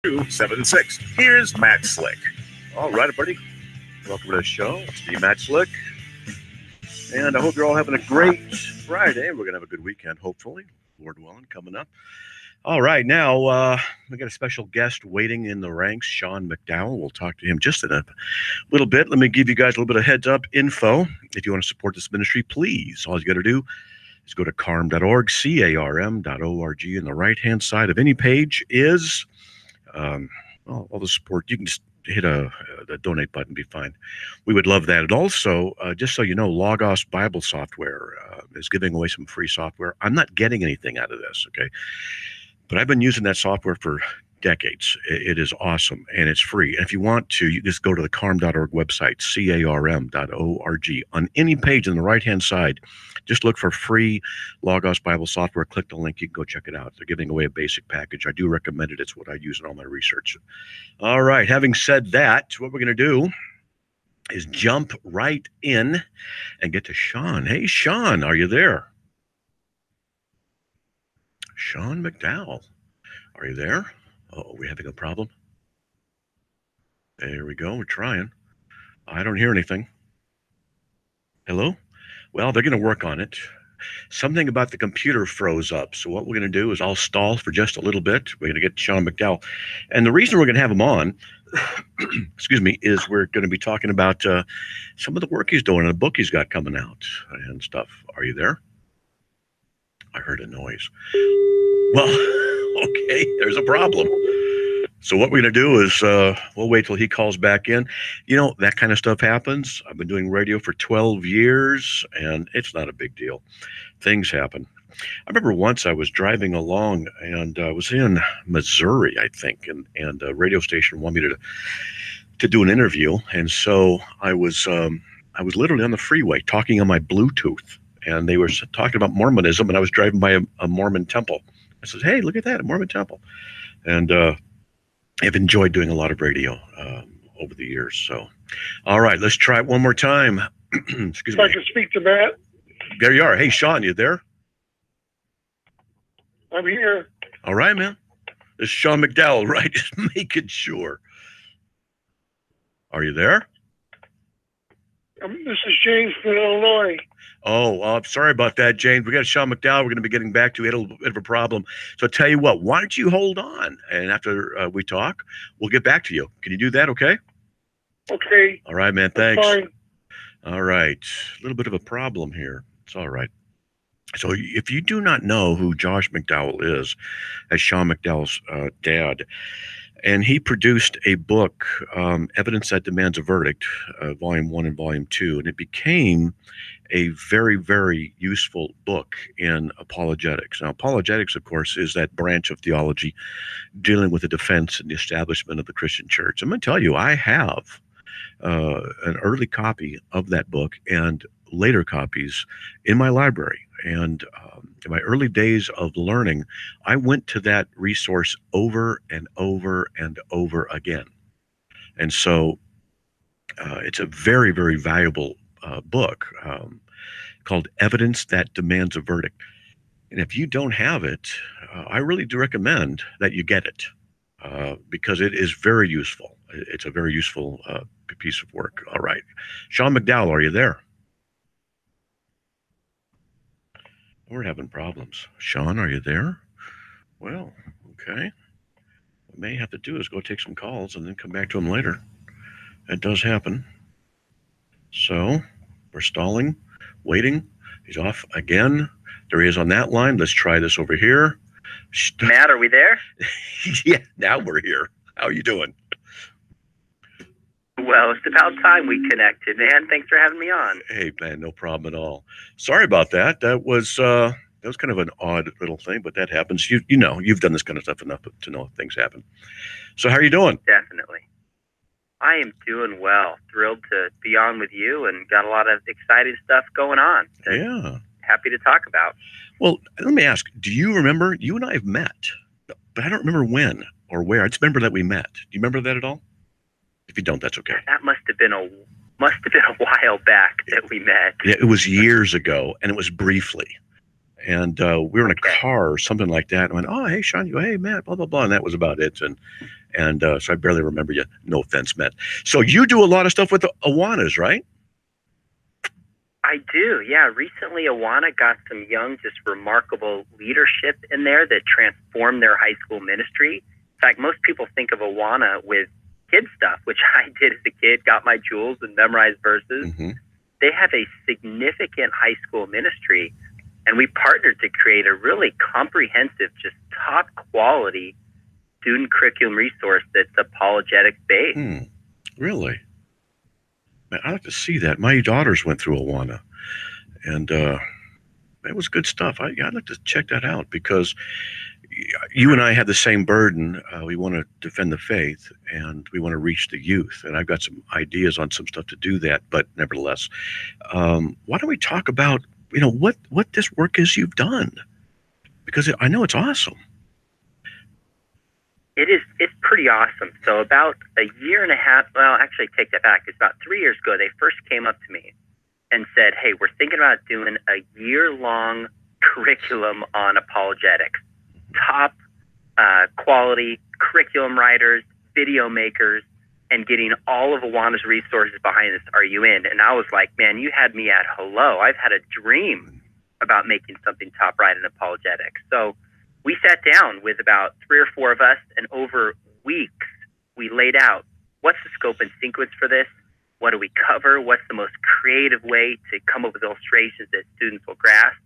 276. Here's Matt Slick. All right, everybody. Welcome to the show. It's me, Matt Slick. And I hope you're all having a great Friday. We're going to have a good weekend, hopefully. Lord willing, coming up. All right, now we got a special guest waiting in the ranks, Sean McDowell. We'll talk to him just in a little bit. Let me give you guys a little bit of heads up info. If you want to support this ministry, please, all you got to do is go to carm.org, carm.org. And the right-hand side of any page is all the support. You can just hit the donate button, be fine. We would love that. And also, just so you know, Logos Bible Software is giving away some free software. I'm not getting anything out of this, okay? But I've been using that software for decades. It is awesome, and it's free. And if you want to, you just go to the carm.org website, carm.org. On any page on the right-hand side, just look for free Logos Bible software. Click the link. You can go check it out. They're giving away a basic package. I do recommend it. It's what I use in all my research. All right. Having said that, what we're going to do is jump right in and get to Sean. Hey, Sean, are you there? Sean McDowell, are you there? Oh, are we having a problem? There we go. We're trying. I don't hear anything. Hello? Well, they're going to work on it. Something about the computer froze up. So what we're going to do is I'll stall for just a little bit. We're going to get Sean McDowell. And the reason we're going to have him on, excuse me, is we're going to be talking about some of the work he's doing and the book he's got coming out and stuff. Are you there? I heard a noise. Well, okay, there's a problem. So what we're going to do is we'll wait till he calls back in. You know, that kind of stuff happens. I've been doing radio for 12 years, and it's not a big deal. Things happen. I remember once I was driving along, and I was in Missouri, I think, and a radio station wanted me to do an interview. And so I was literally on the freeway talking on my Bluetooth, and they were talking about Mormonism, and I was driving by a Mormon temple. I said, hey, look at that, a Mormon temple. And I've enjoyed doing a lot of radio over the years. So, all right, let's try it one more time. Excuse me. If I can speak to Matt. There you are. Hey, Sean, you there? I'm here. All right, man. This is Sean McDowell, right? Just making sure. Are you there? This is James from Illinois. Oh, I'm sorry about that, James. We got Sean McDowell. We're going to be getting back to. We had a little bit of a problem. So I'll tell you what, why don't you hold on? And after we talk, we'll get back to you. Can you do that, okay? Okay. All right, man. Thanks. Fine. All right. A little bit of a problem here. It's all right. So if you do not know who Josh McDowell is, as Sean McDowell's dad, and he produced a book, Evidence That Demands a Verdict, Volume 1 and Volume 2, and it became a very, very useful book in apologetics. Now, apologetics, of course, is that branch of theology dealing with the defense and the establishment of the Christian church. I'm going to tell you, I have an early copy of that book and later copies in my library. And in my early days of learning, I went to that resource over and over and over again. And so it's a very, very valuable book called Evidence That Demands a Verdict. And if you don't have it, I really do recommend that you get it because it is very useful. It's a very useful piece of work. All right. Sean McDowell, are you there? We're having problems. Sean, are you there? Well, okay. What we may have to do is go take some calls and then come back to him later. That does happen. So we're stalling, waiting. He's off again. There he is on that line. Let's try this over here. Matt, are we there? Yeah, now we're here. How are you doing? Well, it's about time we connected, man. Thanks for having me on. Hey, man, no problem at all. Sorry about that. That was kind of an odd little thing, but that happens. You know, you've done this kind of stuff enough to know things happen. So how are you doing? Definitely. I am doing well. Thrilled to be on with you and got a lot of exciting stuff going on. Yeah. Happy to talk about. Well, let me ask, do you remember, you and I have met, but I don't remember when or where. I just remember that we met. Do you remember that at all? If you don't, that's okay. That must have been a while back that we met. Yeah, it was years ago, and it was briefly. And we were in a car or something like that. And I went, oh, hey, Sean. You go, hey, Matt, blah, blah, blah. And that was about it. And so I barely remember you. No offense, Matt. So you do a lot of stuff with the Awanas, right? I do, yeah. Recently, Awana got some young, just remarkable leadership in there that transformed their high school ministry. In fact, most people think of Awana with kid stuff, which I did as a kid, got my jewels and memorized verses. Mm-hmm. They have a significant high school ministry, and we partnered to create a really comprehensive, just top quality student curriculum resource that's apologetics based. Really? Man, I'd like to see that. My daughters went through Awana, and that was good stuff. I'd like to check that out because you and I have the same burden. We want to defend the faith, and we want to reach the youth. And I've got some ideas on some stuff to do that. But nevertheless, why don't we talk about what this work is you've done? Because I know it's awesome. It's pretty awesome. So about a year and a half, well, actually take that back. It's about 3 years ago, they first came up to me and said, hey, we're thinking about doing a year-long curriculum on apologetics. Top quality curriculum writers, video makers, and getting all of Awana's resources behind this. Are you in? And I was like, man, you had me at hello. I've had a dream about making something top right in apologetics. So we sat down with about 3 or 4 of us, and over weeks, we laid out what's the scope and sequence for this? What do we cover? What's the most creative way to come up with illustrations that students will grasp?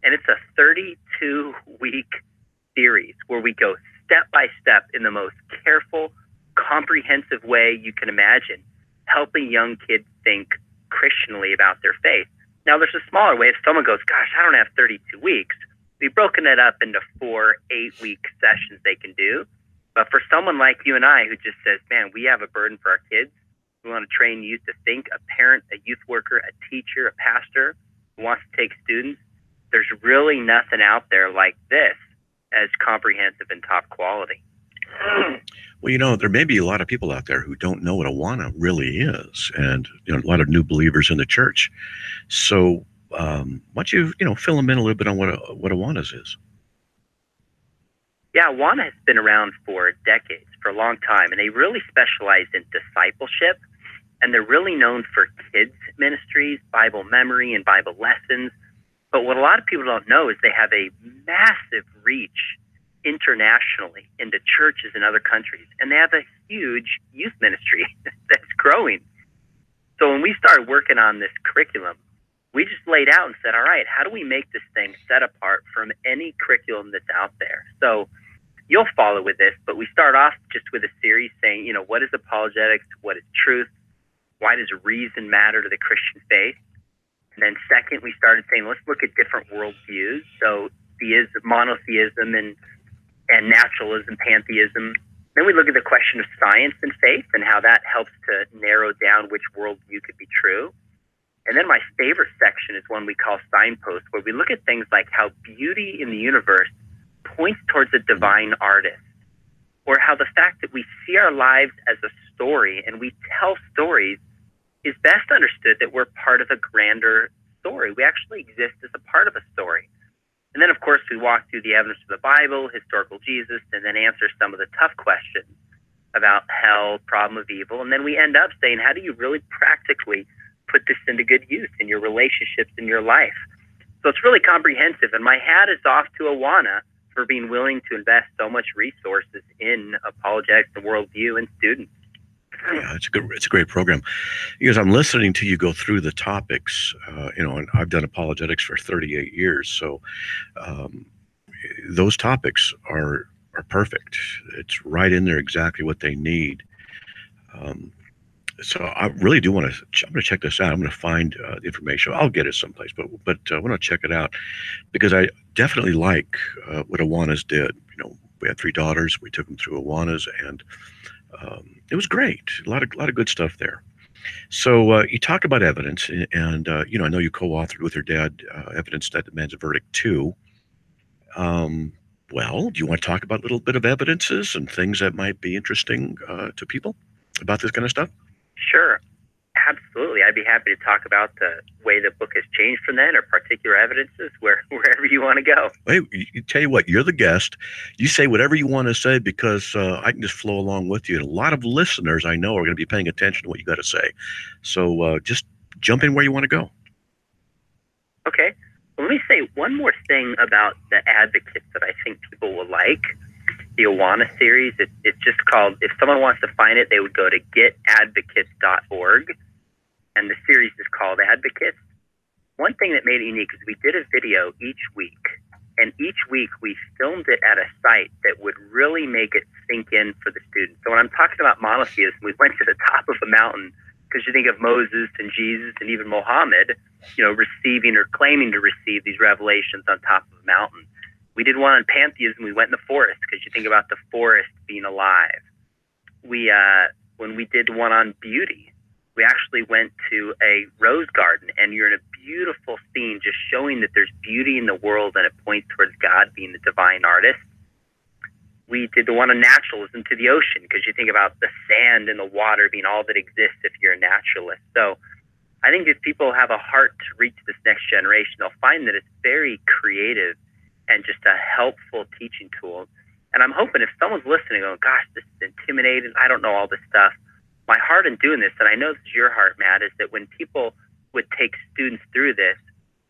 And it's a 32-week series where we go step by step in the most careful, comprehensive way you can imagine, helping young kids think Christianly about their faith. Now, there's a smaller way. If someone goes, gosh, I don't have 32 weeks, we've broken it up into 4 8-week sessions they can do. But for someone like you and I who just says, man, we have a burden for our kids, we want to train youth to think, a parent, a youth worker, a teacher, a pastor who wants to take students, there's really nothing out there like this as comprehensive and top quality. Well, there may be a lot of people out there who don't know what Awana really is, and a lot of new believers in the church. So why don't you fill them in a little bit on what Awanas is? Yeah, Awana has been around for decades, for a long time, and they really specialize in discipleship, and they're really known for kids ministries, Bible memory, and Bible lessons. But what a lot of people don't know is they have a massive reach internationally into churches in other countries, and they have a huge youth ministry that's growing. So when we started working on this curriculum, we just laid out and said, all right, how do we make this thing set apart from any curriculum that's out there? So you'll follow with this, but we start off just with a series saying, what is apologetics? What is truth? Why does reason matter to the Christian faith? And then second, we started saying, let's look at different worldviews. So theism, monotheism, and naturalism, pantheism. Then we look at the question of science and faith and how that helps to narrow down which worldview could be true. And then my favorite section is one we call signposts, where we look at things like how beauty in the universe points towards a divine artist, or how the fact that we see our lives as a story and we tell stories is best understood that we're part of a grander story. We actually exist as a part of a story. And then, of course, we walk through the evidence of the Bible, historical Jesus, and then answer some of the tough questions about hell, problem of evil. And then we end up saying, how do you really practically put this into good use in your relationships, in your life? So it's really comprehensive. And my hat is off to Awana for being willing to invest so much resources in apologetics and worldview and students. Yeah, it's a great program. Because I'm listening to you go through the topics, and I've done apologetics for 38 years. So those topics are perfect. It's right in there, exactly what they need. So I really do want to. I'm going to check this out. I'm going to find the information. I'll get it someplace, but I want to check it out because I definitely like what Awanas did. We had 3 daughters. We took them through Awanas, and it was great. A lot of good stuff there. So you talk about evidence, and I know you co-authored with your dad evidence that demands a verdict too. Well, do you want to talk about a little bit of evidences and things that might be interesting to people about this kind of stuff? Sure. absolutely. I'd be happy to talk about the way the book has changed from then, or particular evidences, wherever you want to go. Hey, tell you what, you're the guest. You say whatever you want to say, because I can just flow along with you. And a lot of listeners I know are going to be paying attention to what you got to say. So just jump in where you want to go. Okay. Well, let me say one more thing about the advocates that I think people will like. The Awana series, it's just called, if someone wants to find it, they would go to getadvocates.org, and the series is called Advocates. One thing that made it unique is we did a video each week, and each week we filmed it at a site that would really make it sink in for the students. So when I'm talking about monotheism, we went to the top of a mountain, because you think of Moses and Jesus and even Muhammad, receiving or claiming to receive these revelations on top of a mountain. We did one on pantheism. We went in the forest, because you think about the forest being alive. When we did one on beauty, we actually went to a rose garden, and you're in a beautiful scene just showing that there's beauty in the world, and it points towards God being the divine artist. We did the one on naturalism to the ocean, because you think about the sand and the water being all that exists if you're a naturalist. So I think if people have a heart to reach this next generation, they'll find that it's very creative and just a helpful teaching tool. And I'm hoping if someone's listening going, gosh, this is intimidating, I don't know all this stuff. My heart in doing this, and I know this is your heart, Matt, is that when people would take students through this,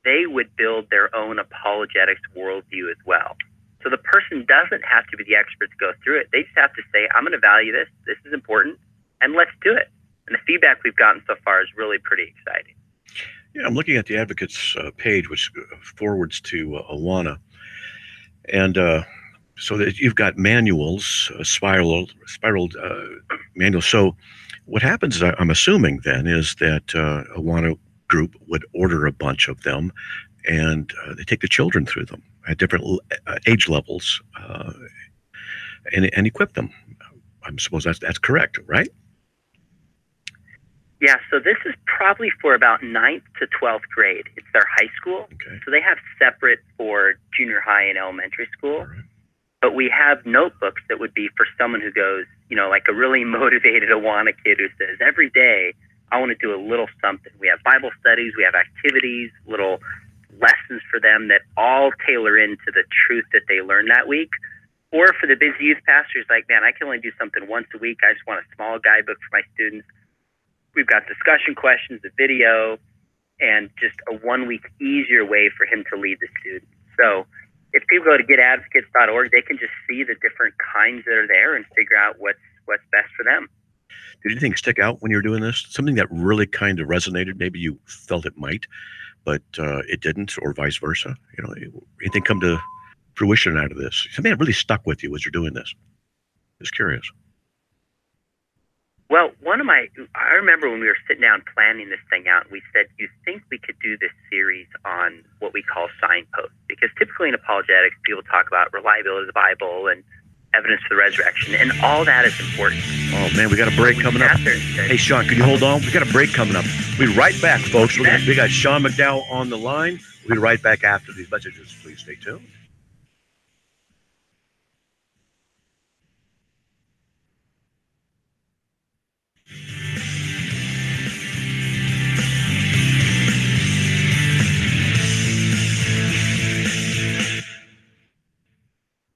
they would build their own apologetics worldview as well. So the person doesn't have to be the expert to go through it. They just have to say, I'm going to value this. This is important, and let's do it. And the feedback we've gotten so far is really pretty exciting. Yeah, I'm looking at the Advocates page, which forwards to Awana. And so that you've got manuals, spiraled manuals. So what happens, I'm assuming then, is that Awana group would order a bunch of them, and they take the children through them at different age levels and equip them. I suppose that's correct, right? Yeah, so this is probably for about 9th to 12th grade. It's their high school. Okay. So they have separate for junior high and elementary school. Right. But we have notebooks that would be for someone who goes, like a really motivated Awana kid who says, every day I want to do a little something. We have Bible studies, we have activities, little lessons for them that all tailor into the truth that they learn that week. Or for the busy youth pastor who's like, man, I can only do something once a week. I just want a small guidebook for my students. We've got discussion questions, a video, and just a 1 week easier way for him to lead the students. So if people go to getadvocates.org, they can just see the different kinds that are there and figure out what's best for them. Did anything stick out when you were doing this? Something that really kind of resonated? Maybe you felt it might, but it didn't, or vice versa? Anything come to fruition out of this? Something that really stuck with you as you're doing this? Just curious. Well, I remember when we were sitting down planning this thing out, we said, you think we could do this series on what we call signposts? Because typically in apologetics, people talk about reliability of the Bible and evidence for the resurrection, and all that is important. Oh, man, we got a break coming up. Hey, Sean, can you hold on? We got a break coming up. We'll be right back, folks. We got Sean McDowell on the line. We'll be right back after these messages. Please stay tuned.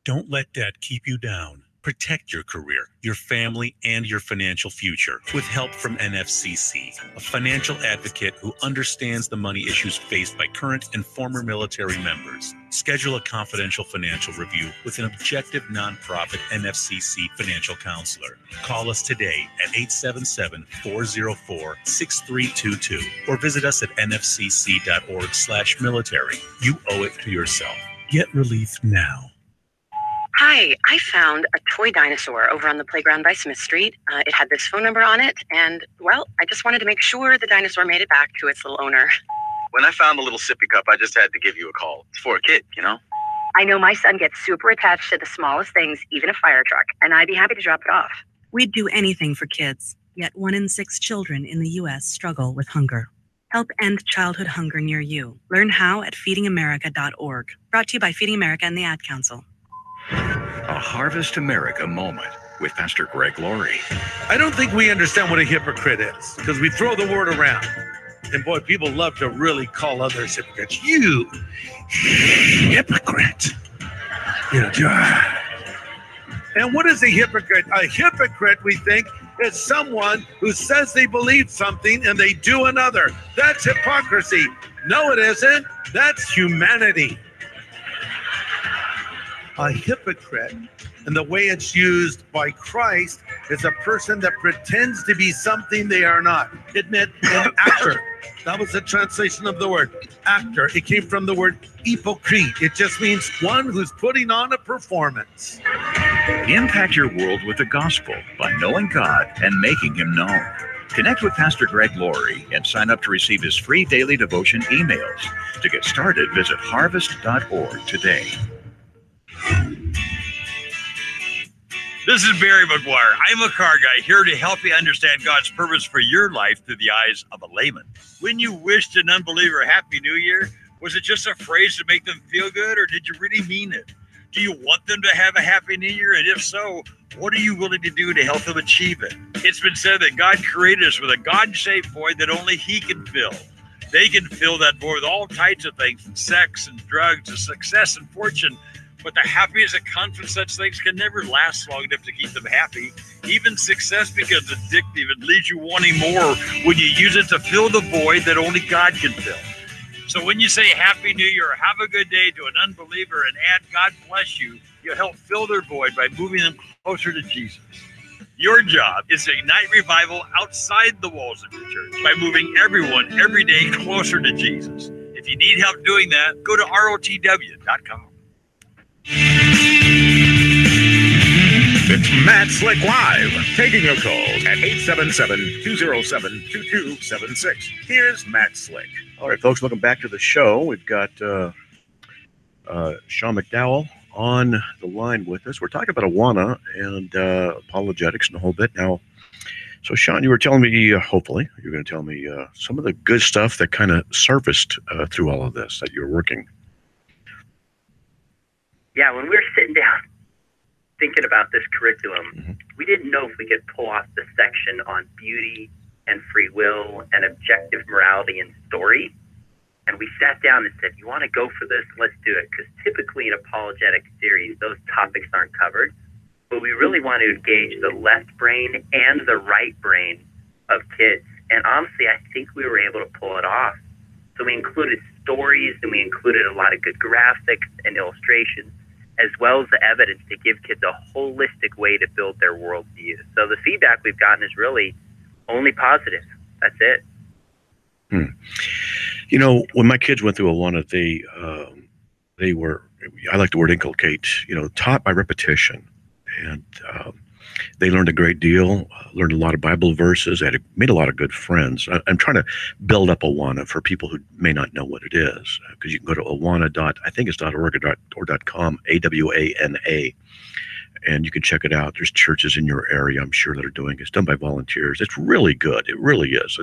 Don't let debt keep you down. Protect your career, your family, and your financial future with help from NFCC, a financial advocate who understands the money issues faced by current and former military members. Schedule a confidential financial review with an objective nonprofit NFCC financial counselor. Call us today at 877-404-6322 or visit us at nfcc.org/military. You owe it to yourself. Get relief now. Hi, I found a toy dinosaur over on the playground by Smith Street. It had this phone number on it, and, well, I just wanted to make sure the dinosaur made it back to its little owner. When I found the little sippy cup, I just had to give you a call. It's for a kid, I know my son gets super attached to the smallest things, even a fire truck, and I'd be happy to drop it off. We'd do anything for kids, yet 1 in 6 children in the U.S. struggle with hunger. Help end childhood hunger near you. Learn how at feedingamerica.org. Brought to you by Feeding America and the Ad Council. A Harvest America moment. with Pastor Greg Laurie. I don't think we understand what a hypocrite is because we throw the word around. And boy, people love to really call others hypocrites. You hypocrite. You know, and what is a hypocrite? A hypocrite, we think, is someone who says they believe something and they do another. That's hypocrisy. No, it isn't. That's humanity. A hypocrite, and the way it's used by Christ, is a person that pretends to be something they are not. It meant an actor. That was the translation of the word actor. It came from the word hypocrite. It just means one who's putting on a performance. Impact your world with the gospel by knowing God and making him known. Connect with Pastor Greg Laurie and sign up to receive his free daily devotion emails. To get started, visit harvest.org today. This is Barry McGuire. I'm a car guy here to help you understand God's purpose for your life through the eyes of a layman. When you wished an unbeliever Happy New Year, was it just a phrase to make them feel good, or did you really mean it? Do you want them to have a Happy New Year? And if so, what are you willing to do to help them achieve it? It's been said that God created us with a God-shaped void that only he can fill. They can fill that void with all types of things, from sex and drugs to success and fortune. But the happiness that comes from such things can never last long enough to keep them happy. Even success becomes addictive and leaves you wanting more when you use it to fill the void that only God can fill. So when you say Happy New Year or have a good day to an unbeliever and add God bless you, you'll help fill their void by moving them closer to Jesus. Your job is to ignite revival outside the walls of your church by moving everyone every day closer to Jesus. If you need help doing that, go to rotw.com. It's Matt Slick Live, taking your calls at 877-207-2276. Here's Matt Slick. All right, folks, welcome back to the show. We've got Sean McDowell on the line with us. We're talking about Awana and apologetics and a whole bit now. So, Sean, you were telling me, hopefully, you're going to tell me some of the good stuff that kind of surfaced through all of this that you're working. Yeah, when we were sitting down thinking about this curriculum, we didn't know if we could pull off the section on beauty and free will and objective morality and story. And we sat down and said, you want to go for this? Let's do it. Because typically in apologetic series, those topics aren't covered. But we really want to engage the left brain and the right brain of kids. And honestly, I think we were able to pull it off. So we included stories, and we included a lot of good graphics and illustrations, as well as the evidence to give kids a holistic way to build their worldview. So the feedback we've gotten is really only positive. That's it. You know, when my kids went through Awana, they were, I like the word inculcate, taught by repetition. And they learned a great deal, learned a lot of Bible verses, made a lot of good friends. I'm trying to build up Awana for people who may not know what it is, because you can go to awana.org or .com, AWANA, and you can check it out. There's churches in your area, I'm sure, that are doing it. It's done by volunteers. It's really good. It really is.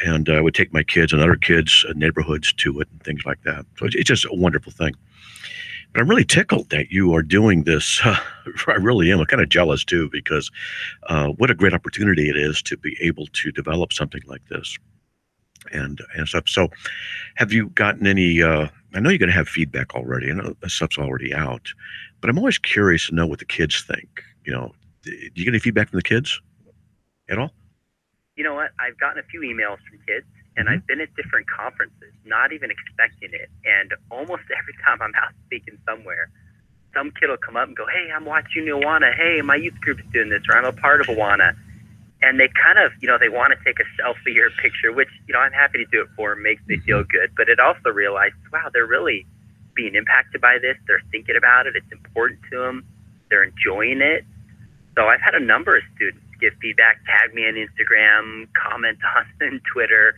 And I would take my kids and other kids, neighborhoods to it and things like that. So it's just a wonderful thing. But I'm really tickled that you are doing this. I really am. I'm kind of jealous, too, because what a great opportunity it is to be able to develop something like this and stuff. So have you gotten any I know you're going to have feedback already. I know that stuff's already out. But I'm always curious to know what the kids think. Do you get any feedback from the kids at all? You know what? I've gotten a few emails from kids. And I've been at different conferences, not even expecting it. And almost every time I'm out speaking somewhere, some kid will come up and go, hey, I'm watching Awana. Hey, my youth group's doing this, or I'm a part of Awana. And they kind of, they want to take a selfie or a picture, which, I'm happy to do it for them, makes me feel good. But it also realizes, wow, they're really being impacted by this. They're thinking about it. It's important to them. They're enjoying it. So I've had a number of students give feedback, tag me on Instagram, comment on Twitter,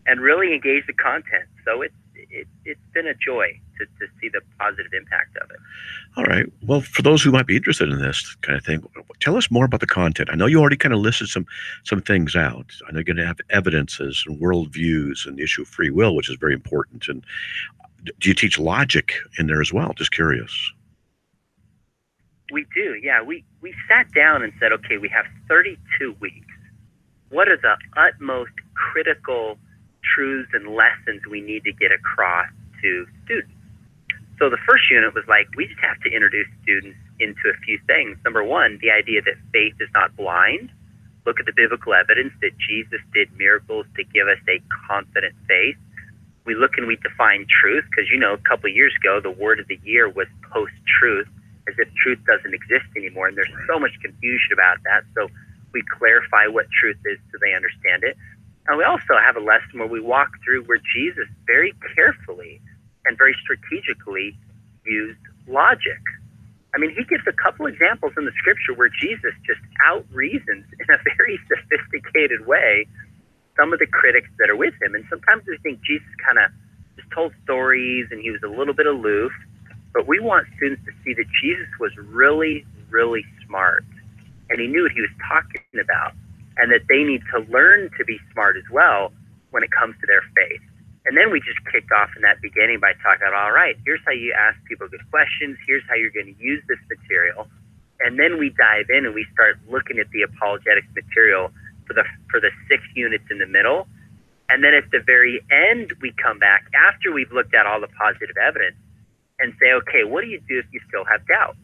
and really engage the content. So it's been a joy to see the positive impact of it. All right. Well, for those who might be interested in this kind of thing, tell us more about the content. I know you already kind of listed some things out. I know you're going to have evidences and worldviews and the issue of free will, which is very important. And do you teach logic in there as well? Just curious. We do, yeah. We sat down and said, okay, we have 32 weeks. What are the utmost critical truths and lessons we need to get across to students? So the first unit was like, we just have to introduce students into a few things. Number one, the idea that faith is not blind. Look at the biblical evidence that Jesus did miracles to give us a confident faith. We look and we define truth because, a couple of years ago, the word of the year was post-truth, as if truth doesn't exist anymore. And there's so much confusion about that. So we clarify what truth is so they understand it. And we also have a lesson where we walk through where Jesus very carefully and very strategically used logic. I mean, he gives a couple examples in the scripture where Jesus just out-reasons in a very sophisticated way some of the critics that are with him. And sometimes we think Jesus kind of just told stories and he was a little bit aloof. But we want students to see that Jesus was really, really smart. And he knew what he was talking about. And that they need to learn to be smart as well when it comes to their faith. And then we just kicked off in that beginning by talking about, all right, here's how you ask people good questions. Here's how you're going to use this material. And then we dive in and we start looking at the apologetics material for the 6 units in the middle. And then at the very end, we come back after we've looked at all the positive evidence and say, okay, what do you do if you still have doubt?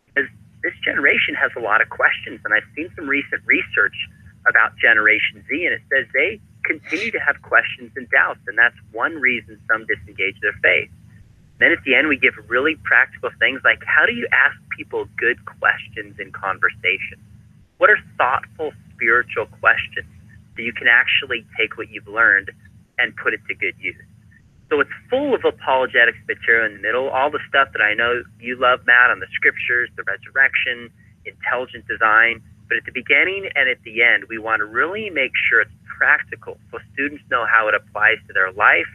Because this generation has a lot of questions. And I've seen some recent research about Generation Z, and it says they continue to have questions and doubts, and that's one reason some disengage their faith. Then at the end, we give really practical things like, how do you ask people good questions in conversation? What are thoughtful spiritual questions that you can actually take what you've learned and put it to good use? So it's full of apologetics material in the middle, all the stuff that I know you love, Matt, on the scriptures, the resurrection, intelligent design. But at the beginning and at the end, we want to really make sure it's practical so students know how it applies to their life,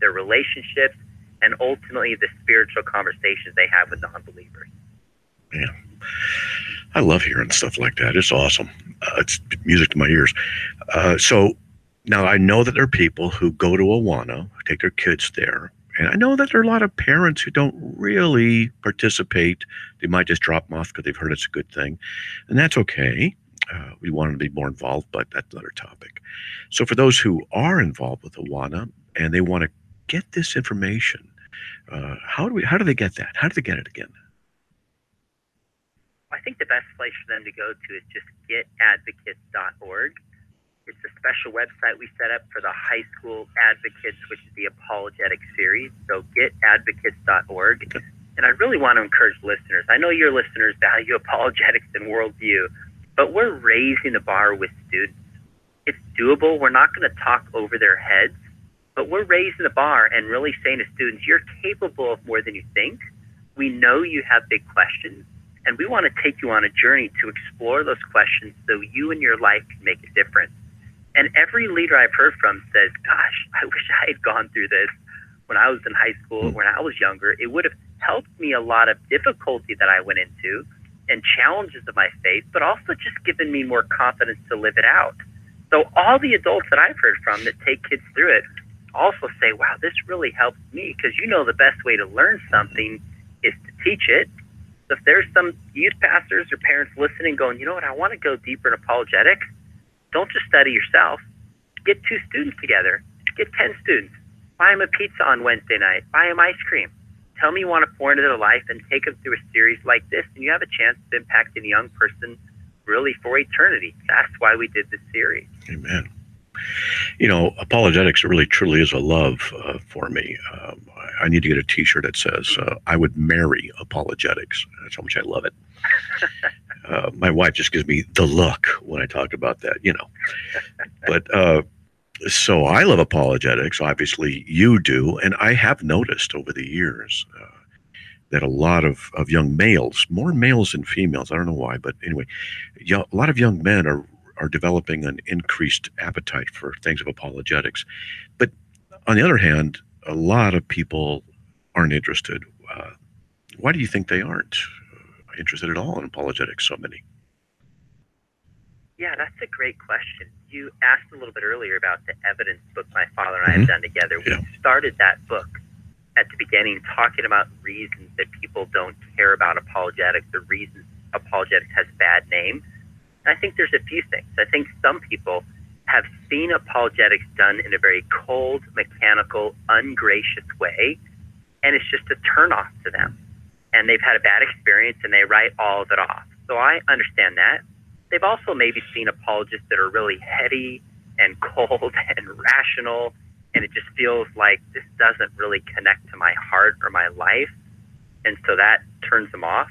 their relationships, and ultimately the spiritual conversations they have with non-believers. Yeah. I love hearing stuff like that. It's awesome. It's music to my ears. So now I know that there are people who go to Awana, take their kids there. And I know that there are a lot of parents who don't really participate. They might just drop them off because they've heard it's a good thing. And that's okay. We want them to be more involved, but that's another topic. So for those who are involved with Awana and they want to get this information, how do they get that? How do they get it again? I think the best place for them to go to is just getadvocates.org. It's a special website we set up for the high school advocates, which is the apologetic series. So getadvocates.org. And I really want to encourage listeners. I know your listeners value apologetics and worldview, but we're raising the bar with students. It's doable. We're not going to talk over their heads, but we're raising the bar and really saying to students, you're capable of more than you think. We know you have big questions, and we want to take you on a journey to explore those questions so you and your life can make a difference. And every leader I've heard from says, gosh, I wish I had gone through this when I was in high school, when I was younger. It would have helped me a lot of difficulty that I went into and challenges of my faith, but also just given me more confidence to live it out. So all the adults that I've heard from that take kids through it also say, wow, this really helps me, because the best way to learn something is to teach it. So if there's some youth pastors or parents listening going, you know what, I want to go deeper in apologetics, don't just study yourself. Get 2 students together. Get 10 students. Buy them a pizza on Wednesday night. Buy them ice cream. Tell me you want to pour into their life and take them through a series like this, and you have a chance to impact a young person really for eternity. That's why we did this series. Amen. Apologetics really truly is a love for me. I need to get a T-shirt that says, I would marry apologetics. That's how much I love it. My wife just gives me the look when I talk about that, But so I love apologetics. Obviously, you do. And I have noticed over the years that a lot of young males, more males than females, I don't know why, but anyway, a lot of young men are developing an increased appetite for things of apologetics. But on the other hand, a lot of people aren't interested. Why do you think they aren't interested at all in apologetics, so many? Yeah, that's a great question. You asked a little bit earlier about the evidence book my father and I have done together. We started that book at the beginning, talking about reasons that people don't care about apologetics, the reasons apologetics has a bad name. And I think there's a few things. I think some people have seen apologetics done in a very cold, mechanical, ungracious way, and it's just a turnoff to them. And they've had a bad experience, and they write all of it off. So I understand that. They've also maybe seen apologists that are really heady and cold and rational, and it just feels like this doesn't really connect to my heart or my life, and so that turns them off.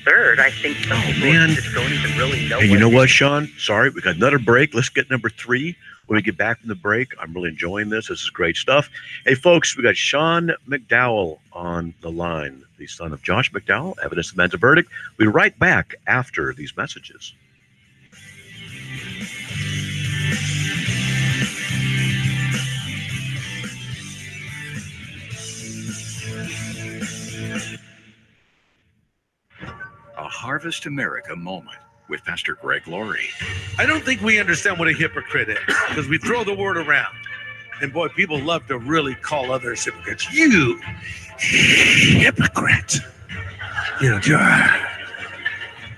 Third, I think some people just don't even really know. Hey, you know what, Sean? Sorry, we got another break. Let's get number 3. When we get back from the break, I'm really enjoying this. This is great stuff. Hey, folks, we got Sean McDowell on the line, the son of Josh McDowell. Evidence demands a verdict. We'll be right back after these messages. A Harvest America moment with Pastor Greg Laurie. I don't think we understand what a hypocrite is because we throw the word around. And boy, people love to really call others hypocrites. You hypocrite. You know,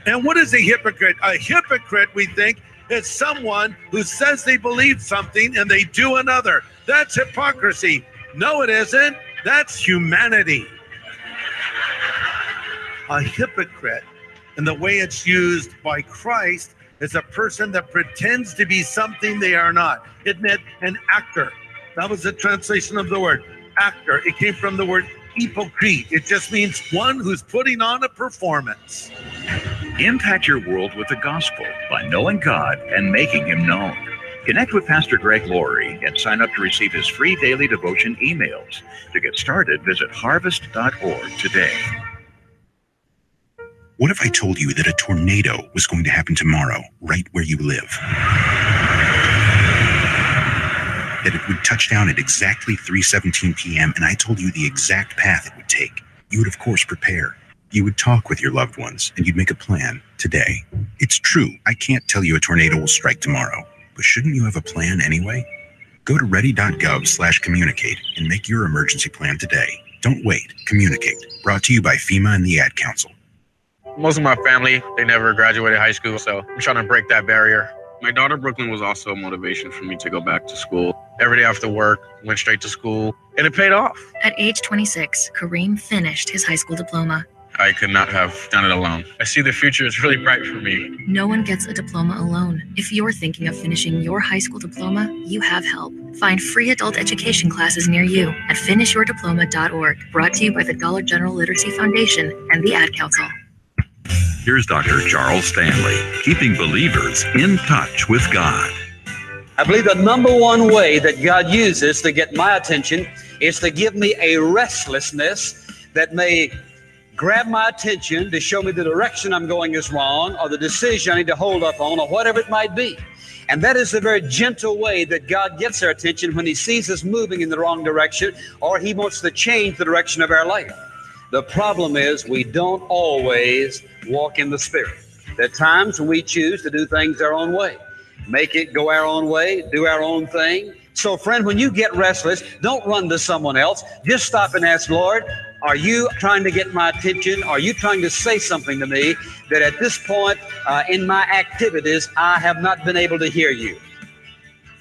and what is a hypocrite? A hypocrite, we think, is someone who says they believe something and they do another. That's hypocrisy. No, it isn't. That's humanity. A hypocrite, and the way it's used by Christ, is a person that pretends to be something they are not. It meant an actor. That was the translation of the word actor. It came from the word hypocrite. It just means one who's putting on a performance. Impact your world with the gospel by knowing God and making him known. Connect with Pastor Greg Laurie and sign up to receive his free daily devotion emails. To get started, visit harvest.org today. What if I told you that a tornado was going to happen tomorrow, right where you live? That it would touch down at exactly 3:17 p.m., and I told you the exact path it would take. You would, of course, prepare. You would talk with your loved ones, and you'd make a plan today. It's true, I can't tell you a tornado will strike tomorrow, but shouldn't you have a plan anyway? Go to ready.gov/communicate and make your emergency plan today. Don't wait. Communicate. Brought to you by FEMA and the Ad Council. Most of my family, they never graduated high school, so I'm trying to break that barrier. My daughter, Brooklyn, was also a motivation for me to go back to school. Every day after work, went straight to school, and it paid off. At age 26, Kareem finished his high school diploma. I could not have done it alone. I see the future is really bright for me. No one gets a diploma alone. If you're thinking of finishing your high school diploma, you have help. Find free adult education classes near you at finishyourdiploma.org. Brought to you by the Dollar General Literacy Foundation and the Ad Council. Here's Dr. Charles Stanley, keeping believers in touch with God. I believe the number one way that God uses to get my attention is to give me a restlessness that may grab my attention to show me the direction I'm going is wrong, or the decision I need to hold up on, or whatever it might be. And that is the very gentle way that God gets our attention when he sees us moving in the wrong direction, or he wants to change the direction of our life. The problem is we don't always walk in the Spirit. There are times when we choose to do things our own way, make it go our own way, do our own thing. So, friend, when you get restless, don't run to someone else. Just stop and ask, Lord, are you trying to get my attention? Are you trying to say something to me that at this point in my activities, I have not been able to hear you?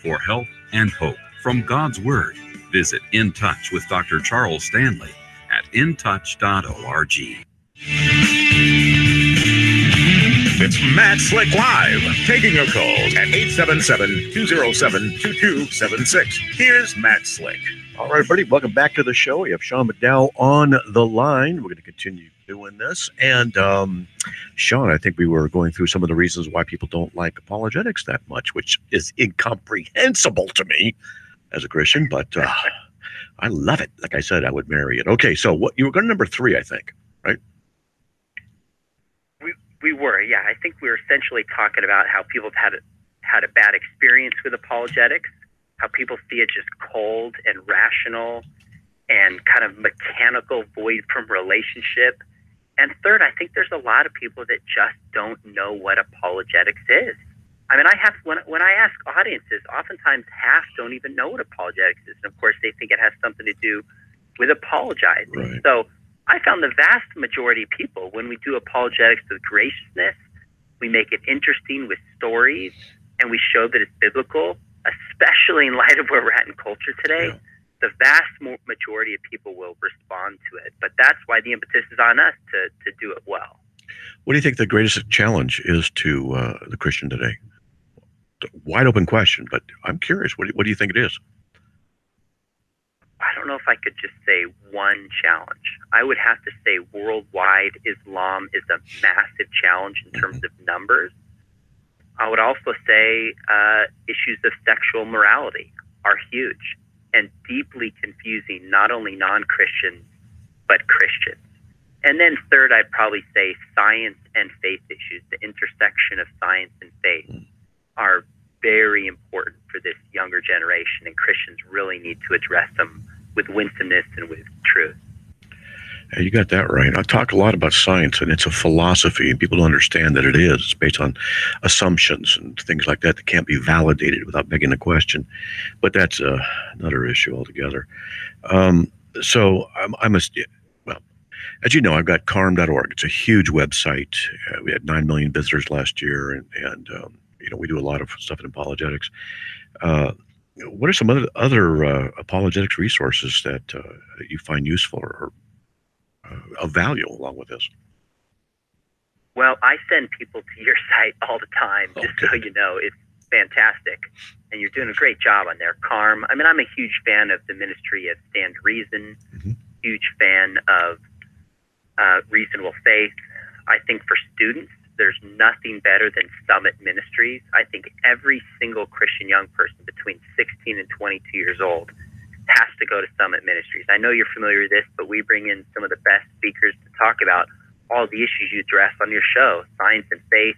For help and hope from God's Word, visit In Touch with Dr. Charles Stanley at intouch.org. It's Matt Slick Live, taking your calls at 877-207-2276. Here's Matt Slick. All right, everybody, welcome back to the show. We have Sean McDowell on the line. We're going to continue doing this. And Sean, I think we were going through some of the reasons why people don't like apologetics that much, which is incomprehensible to me as a Christian, but I love it. Like I said, I would marry it. Okay, so what you were going to number 3, I think, right? We were, yeah. I think we were essentially talking about how people have had a bad experience with apologetics, how people see it just cold and rational and kind of mechanical, void from relationship. And third, I think there's a lot of people that just don't know what apologetics is. I mean, when I ask audiences, oftentimes half don't even know what apologetics is. And of course, they think it has something to do with apologizing. Right. So I found the vast majority of people, when we do apologetics with graciousness, we make it interesting with stories, and we show that it's biblical, especially in light of where we're at in culture today. Yeah. The vast majority of people will respond to it. But that's why the impetus is on us to do it well. What do you think the greatest challenge is to the Christian today? Wide open question, but I'm curious. What do you think it is? I don't know if I could just say one challenge. I would have to say worldwide Islam is a massive challenge in terms of numbers. I would also say issues of sexual morality are huge and deeply confusing, not only non-Christians, but Christians. And then third, I'd probably say science and faith issues. The intersection of science and faith are very important for this younger generation, and Christians really need to address them with winsomeness and with truth. Hey, you got that right. I talk a lot about science, and it's a philosophy, and people don't understand that it is. It's based on assumptions and things like that can't be validated without begging the question. But that's another issue altogether. So I must, well, as you know, I've got carm.org. It's a huge website. We had 9 million visitors last year, and you know, we do a lot of stuff in apologetics. What are some other apologetics resources that you find useful or of value along with this? Well, I send people to your site all the time, just so you know. It's fantastic, and you're doing a great job on there. Carm. I mean, I'm a huge fan of the ministry of Stand to Reason, huge fan of Reasonable Faith. I think for students, there's nothing better than Summit Ministries. I think every single Christian young person between 16 and 22 years old has to go to Summit Ministries. I know you're familiar with this, but we bring in some of the best speakers to talk about all the issues you address on your show: science and faith,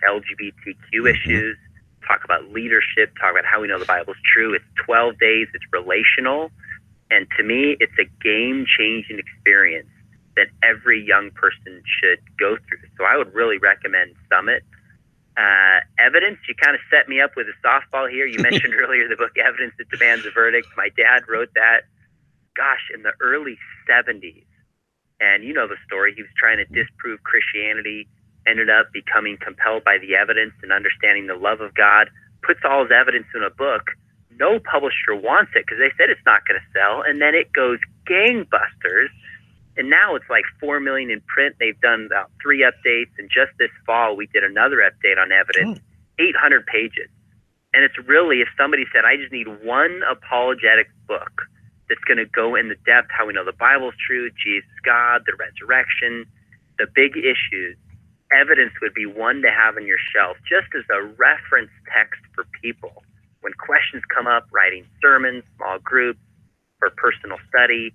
LGBTQ issues, talk about leadership, talk about how we know the Bible's true. It's 12 days, it's relational, and to me, it's a game-changing experience that every young person should go through. So I would really recommend Summit. Evidence, you kind of set me up with a softball here. You mentioned earlier the book Evidence That Demands a Verdict. My dad wrote that, gosh, in the early 70s. And you know the story. He was trying to disprove Christianity, ended up becoming compelled by the evidence and understanding the love of God, puts all his evidence in a book. No publisher wants it because they said it's not going to sell. And then it goes gangbusters. And now it's like 4 million in print. They've done about 3 updates. And just this fall, we did another update on evidence, 800 pages. And it's really, if somebody said, I just need one apologetic book that's going to go in the depth, how we know the Bible's true, Jesus, God, the resurrection, the big issues, evidence would be one to have on your shelf, just as a reference text for people. When questions come up, writing sermons, small groups, for personal study,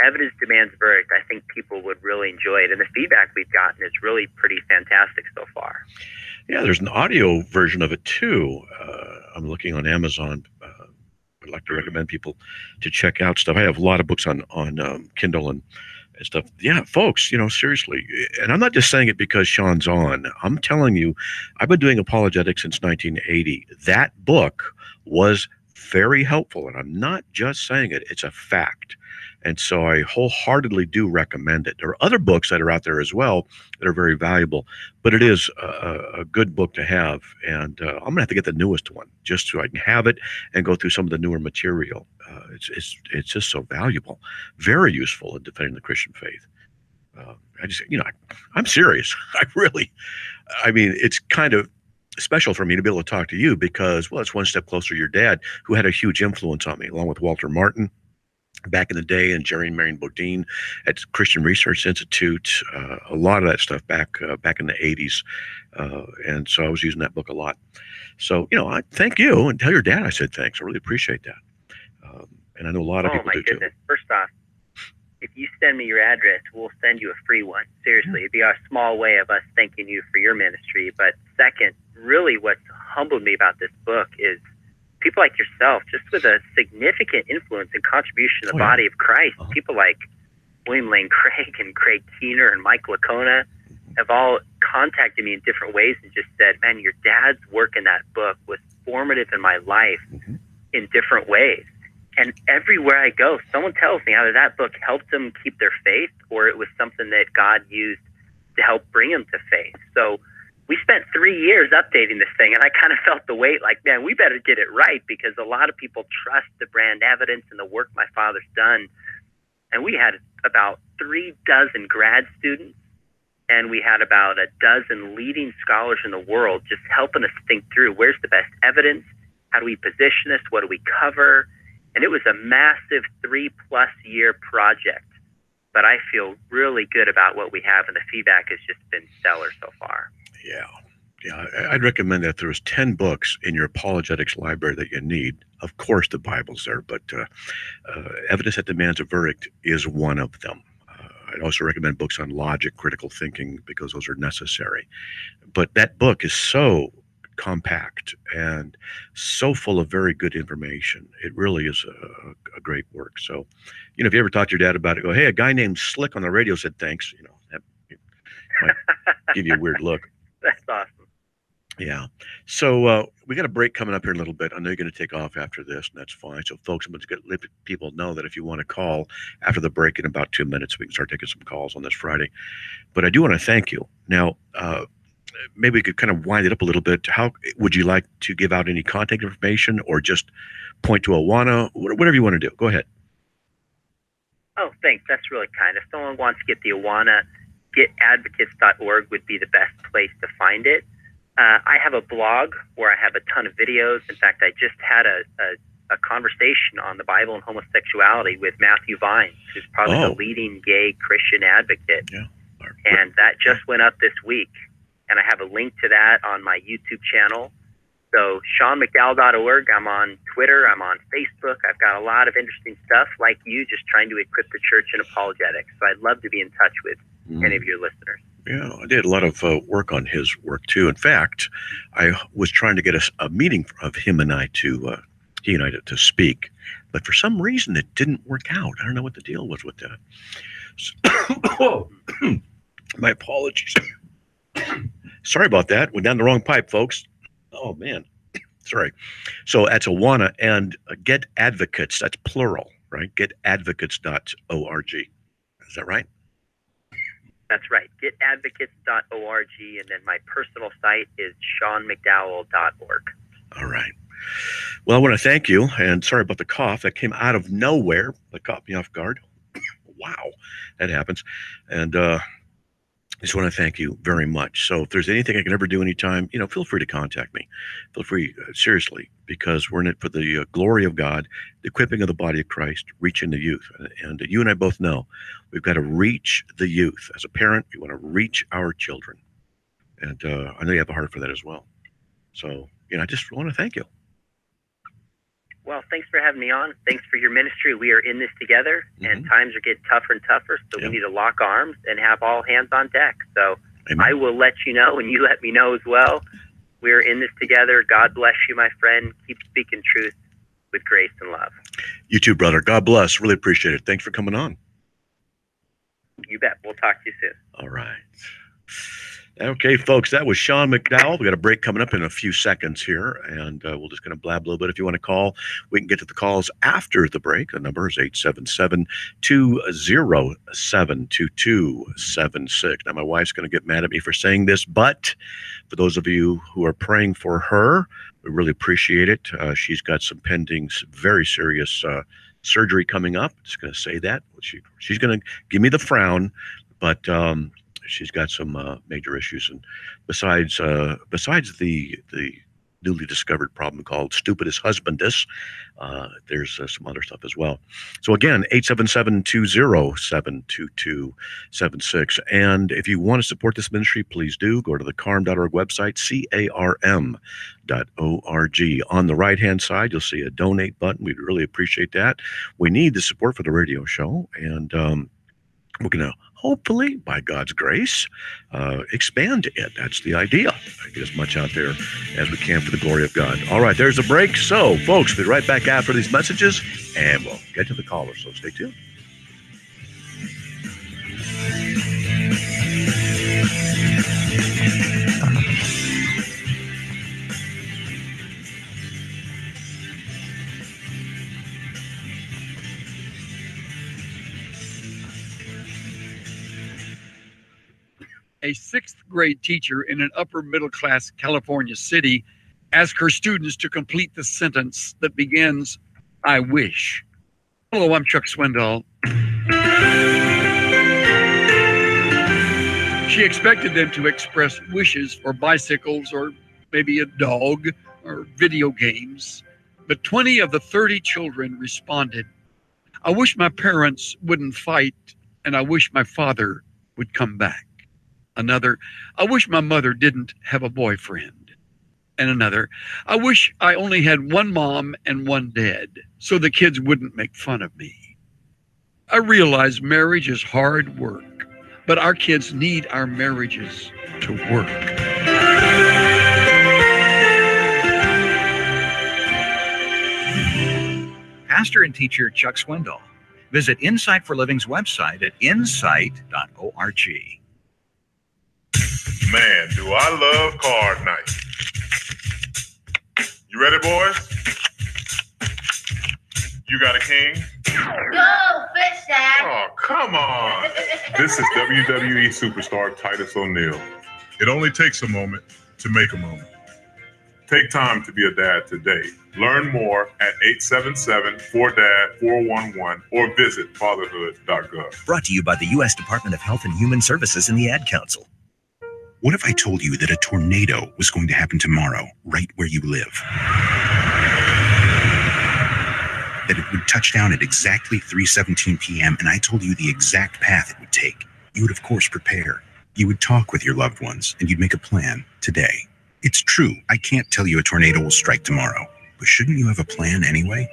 Evidence Demands a Verdict, I think people would really enjoy it. And the feedback we've gotten is really pretty fantastic so far. Yeah, there's an audio version of it too. I'm looking on Amazon. I'd like to recommend people to check out stuff. I have a lot of books on Kindle and stuff. Yeah, folks, you know, seriously. And I'm not just saying it because Sean's on. I'm telling you, I've been doing apologetics since 1980. That book was very helpful. And I'm not just saying it. It's a fact. And so I wholeheartedly do recommend it. There are other books that are out there as well that are very valuable, but it is a good book to have. And I'm going to have to get the newest one just so I can have it and go through some of the newer material. It's just so valuable, very useful in defending the Christian faith. I'm serious. I mean, it's kind of special for me to be able to talk to you because, well, it's one step closer to your dad, who had a huge influence on me, along with Walter Martin back in the day, and Jerry and Marion Bodine at Christian Research Institute, a lot of that stuff back in the 80s. And so I was using that book a lot. So, you know, I thank you, and tell your dad I said thanks. I really appreciate that. And I know a lot of people do too. First off, if you send me your address, we'll send you a free one. Seriously, it'd be a small way of us thanking you for your ministry. But second, really what's humbled me about this book is people like yourself, just with a significant influence and contribution to the body of Christ. People like William Lane Craig and Craig Keener and Mike Lacona have all contacted me in different ways and just said, man, your dad's work in that book was formative in my life in different ways. And everywhere I go, someone tells me either that book helped them keep their faith or it was something that God used to help bring them to faith. So we spent 3 years updating this thing, and I kind of felt the weight like, man, we better get it right, because a lot of people trust the brand evidence and the work my father's done. And we had about 36 grad students, and we had about 12 leading scholars in the world just helping us think through where's the best evidence, how do we position this, what do we cover. And it was a massive 3+ year project, but I feel really good about what we have, and the feedback has just been stellar so far. Yeah, I'd recommend that. There's 10 books in your apologetics library that you need. Of course, the Bible's there, but Evidence That Demands a Verdict is one of them. I'd also recommend books on logic, critical thinking, because those are necessary. But that book is so compact and so full of very good information. It really is a great work. So, if you ever talk to your dad about it, go, hey, a guy named Slick on the radio said thanks. That might give you a weird look. That's awesome. Yeah. So we got a break coming up here in a little bit. I know you're going to take off after this, and that's fine. So, folks, I'm going to let people know that if you want to call after the break in about 2 minutes, we can start taking some calls on this Friday. But I do want to thank you. Now, maybe we could kind of wind it up a little bit. How would you like to give out any contact information, or just point to Awana, whatever you want to do? Go ahead. Oh, thanks. That's really kind. If someone wants to get the Awana, getadvocates.org would be the best place to find it. I have a blog where I have a ton of videos. In fact, I just had a conversation on the Bible and homosexuality with Matthew Vines, who's probably the leading gay Christian advocate. Yeah. And that just went up this week. And I have a link to that on my YouTube channel. So SeanMcDowell.org. I'm on Twitter. I'm on Facebook. I've got a lot of interesting stuff like you, just trying to equip the church in apologetics. So I'd love to be in touch with any of your listeners. Yeah, I did a lot of work on his work too. In fact, I was trying to get a meeting of him and I to speak, but for some reason it didn't work out. I don't know what the deal was with that. So, my apologies. Sorry about that. Went down the wrong pipe, folks. Oh man, sorry. So that's Awana and Get Advocates. That's plural, right? Getadvocates.org. Is that right? That's right. Getadvocates.org, and then my personal site is SeanMcDowell.org. All right. Well, I want to thank you, and sorry about the cough. That came out of nowhere. That caught me off guard. Wow, that happens. And I just want to thank you very much. So if there's anything I can ever do anytime, feel free to contact me. Feel free, seriously, because we're in it for the glory of God, the equipping of the body of Christ, reaching the youth. And you and I both know we've got to reach the youth. As a parent, we want to reach our children. And I know you have a heart for that as well. So, I just want to thank you. Well, thanks for having me on. Thanks for your ministry. We are in this together, and times are getting tougher and tougher, so we need to lock arms and have all hands on deck. So I will let you know, and you let me know as well. We're in this together. God bless you, my friend. Keep speaking truth with grace and love. You too, brother. God bless. Really appreciate it. Thanks for coming on. You bet. We'll talk to you soon. All right. Okay, folks, that was Sean McDowell. We got a break coming up in a few seconds here, and we'll just kind of blab a little bit. If you want to call, we can get to the calls after the break. The number is 877-207-2276. Now, my wife's going to get mad at me for saying this, but for those of you who are praying for her, we really appreciate it. She's got some pending, very serious surgery coming up. Just going to say that. She's going to give me the frown, but she's got some major issues, and besides the newly discovered problem called stupidus husbandus, there's some other stuff as well. So again, 877-207-2276. And if you want to support this ministry, please do go to the carm.org website, carm.org. On the right-hand side, you'll see a donate button. We'd really appreciate that. We need the support for the radio show, and we're going to hopefully, by God's grace, expand it. That's the idea. Get as much out there as we can for the glory of God. All right, there's a break. So, folks, we'll be right back after these messages, and we'll get to the caller, so stay tuned. a 6th grade teacher in an upper middle class California city ask her students to complete the sentence that begins, "I wish." Hello, I'm Chuck Swindoll. She expected them to express wishes for bicycles or maybe a dog or video games. But 20 of the 30 children responded, "I wish my parents wouldn't fight, and I wish my father would come back." Another, "I wish my mother didn't have a boyfriend." And another, "I wish I only had one mom and one dad, so the kids wouldn't make fun of me." I realize marriage is hard work, but our kids need our marriages to work. Pastor and teacher Chuck Swindoll. Visit Insight for Living's website at insight.org. Man, do I love card night. You ready, boys? You got a king? Go, fish dad. Oh, come on. This is WWE superstar Titus O'Neil. It only takes a moment to make a moment. Take time to be a dad today. Learn more at 877-4DAD-411 or visit fatherhood.gov. Brought to you by the U.S. Department of Health and Human Services and the Ad Council. What if I told you that a tornado was going to happen tomorrow, right where you live? That it would touch down at exactly 3:17 p.m., and I told you the exact path it would take. You would, of course, prepare. You would talk with your loved ones, and you'd make a plan today. It's true, I can't tell you a tornado will strike tomorrow, but shouldn't you have a plan anyway?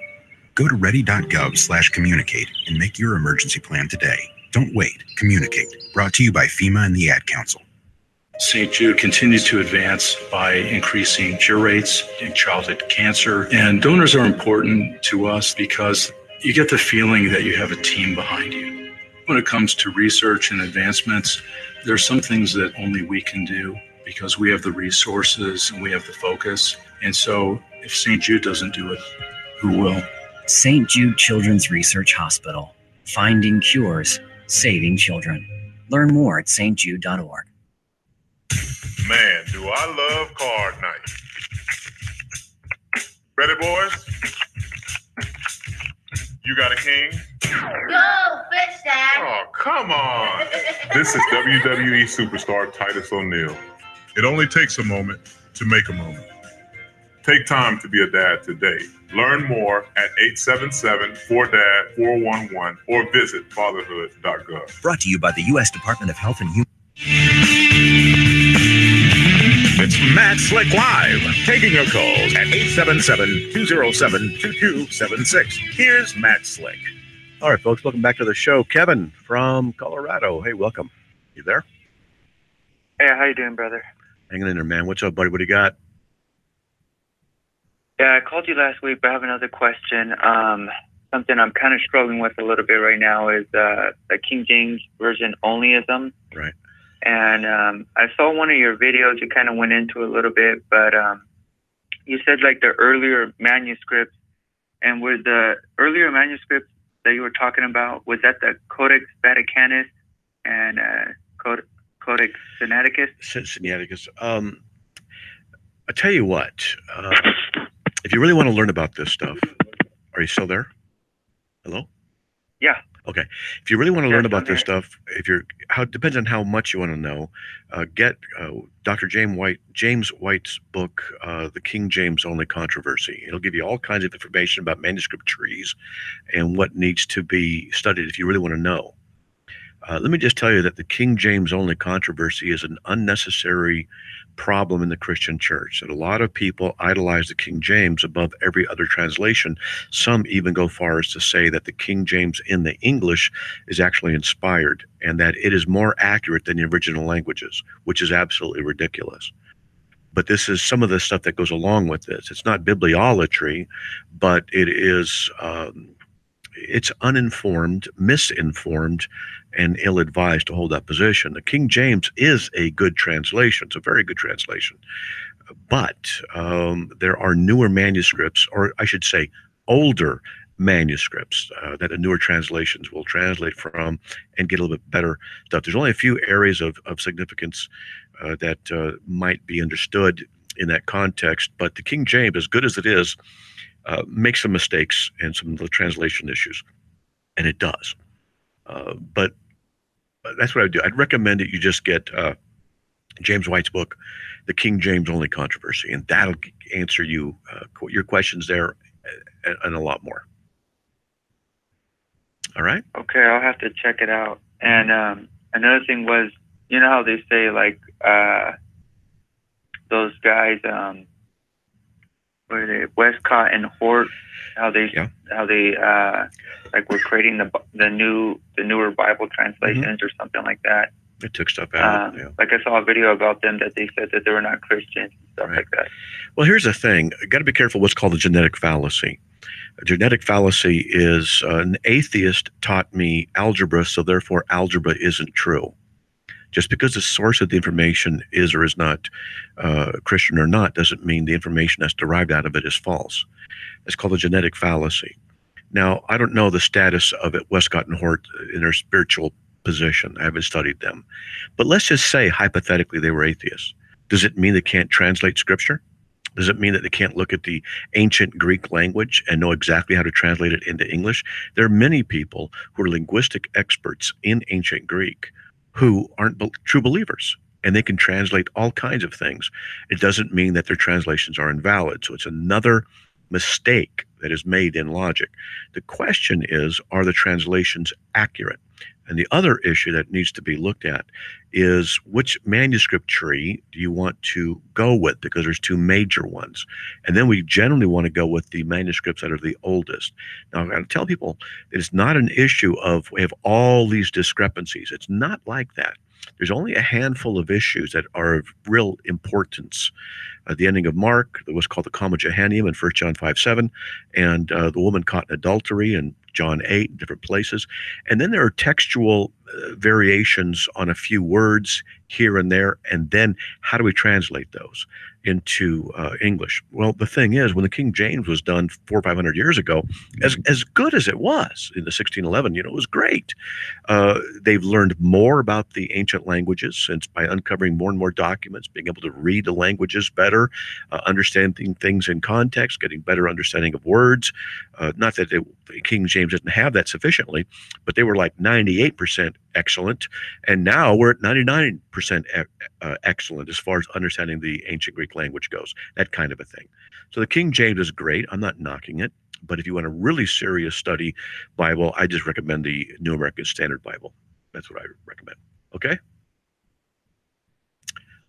Go to ready.gov/communicate and make your emergency plan today. Don't wait. Communicate. Brought to you by FEMA and the Ad Council. St. Jude continues to advance by increasing cure rates in childhood cancer. And donors are important to us because you get the feeling that you have a team behind you. When it comes to research and advancements, there are some things that only we can do because we have the resources and we have the focus. And so if St. Jude doesn't do it, who will? St. Jude Children's Research Hospital. Finding cures, saving children. Learn more at stjude.org. Man, do I love card night. Ready, boys? You got a king? Go, fish dad. Oh, come on. This is WWE superstar Titus O'Neil. It only takes a moment to make a moment. Take time to be a dad today. Learn more at 877-4DAD-411 or visit fatherhood.gov. Brought to you by the U.S. Department of Health and Human. It's Matt Slick Live, taking your calls at 877-207-2276. Here's Matt Slick. All right, folks, welcome back to the show. Kevin from Colorado. Hey, welcome. You there? Hey, how you doing, brother? Hanging in there, man. What's up, buddy? What do you got? Yeah, I called you last week, but I have another question. Something I'm kind of struggling with a little bit right now is the King James Version onlyism. Right. And I saw one of your videos. You kind of went into a little bit, but you said like the earlier manuscripts, and were the earlier manuscripts that you were talking about, was that the Codex Vaticanus and Codex Sinaiticus? Sinaiticus. I tell you what, if you really want to learn about this stuff, are you still there? Hello? Yeah. Okay. If you really want to learn about this stuff, depends on how much you want to know. Get Dr. James White's book, The King James Only Controversy. It'll give you all kinds of information about manuscript trees and what needs to be studied if you really want to know. Let me just tell you that the King James Only controversy is an unnecessary problem in the Christian church, that a lot of people idolize the King James above every other translation. Some even go far as to say that the King James in the English is actually inspired and that it is more accurate than the original languages, which is absolutely ridiculous. But this is some of the stuff that goes along with this. It's not bibliolatry, but it is it's uninformed, misinformed, and ill-advised to hold that position. The King James is a good translation. It's a very good translation. But there are newer manuscripts, or I should say older manuscripts that the newer translations will translate from and get a little bit better stuff. There's only a few areas of significance that might be understood in that context, but the King James, as good as it is, makes some mistakes and some of the translation issues, and it does. But that's what I would do. I'd recommend that you just get James White's book, The King James Only Controversy, and that'll answer you your questions there and a lot more. All right? Okay, I'll have to check it out. And another thing was, you know how they say, like, those guys, what are they, Westcott and Hort, how they like were creating the newer Bible translations or something like that. They took stuff out. Like I saw a video about them that they said that they were not Christians and stuff like that. Well, here's the thing. Got to be careful what's called the genetic fallacy. A genetic fallacy is an atheist taught me algebra, so therefore algebra isn't true. Just because the source of the information is or is not Christian or not doesn't mean the information that's derived out of it is false. It's called a genetic fallacy. Now, I don't know the status of it, Westcott and Hort in their spiritual position. I haven't studied them. But let's just say, hypothetically, they were atheists. Does it mean they can't translate Scripture? Does it mean that they can't look at the ancient Greek language and know exactly how to translate it into English? There are many people who are linguistic experts in ancient Greek who aren't true believers, and they can translate all kinds of things. It doesn't mean that their translations are invalid. So it's another mistake that is made in logic. The question is, are the translations accurate? And the other issue that needs to be looked at is which manuscript tree do you want to go with, because there's two major ones. And then we generally want to go with the manuscripts that are the oldest. Now, I got to tell people that it's not an issue of we have all these discrepancies. It's not like that. There's only a handful of issues that are of real importance. The ending of Mark, what's called the Comma Johannium in 1 John 5:7, and the woman caught in adultery in John 8, in different places. And then there are textual variations on a few words here and there, and then how do we translate those into English? Well, the thing is, when the King James was done 400 or 500 years ago, as good as it was in the 1611, it was great. They've learned more about the ancient languages since by uncovering more and more documents, being able to read the languages better, understanding things in context, getting better understanding of words. Not that the King James didn't have that sufficiently, but they were like 98% excellent, and now we're at 99% excellent as far as understanding the ancient Greek language goes, that kind of a thing. So the King James is great. I'm not knocking it, but if you want a really serious study Bible, I just recommend the New American Standard Bible. That's what I recommend. Okay?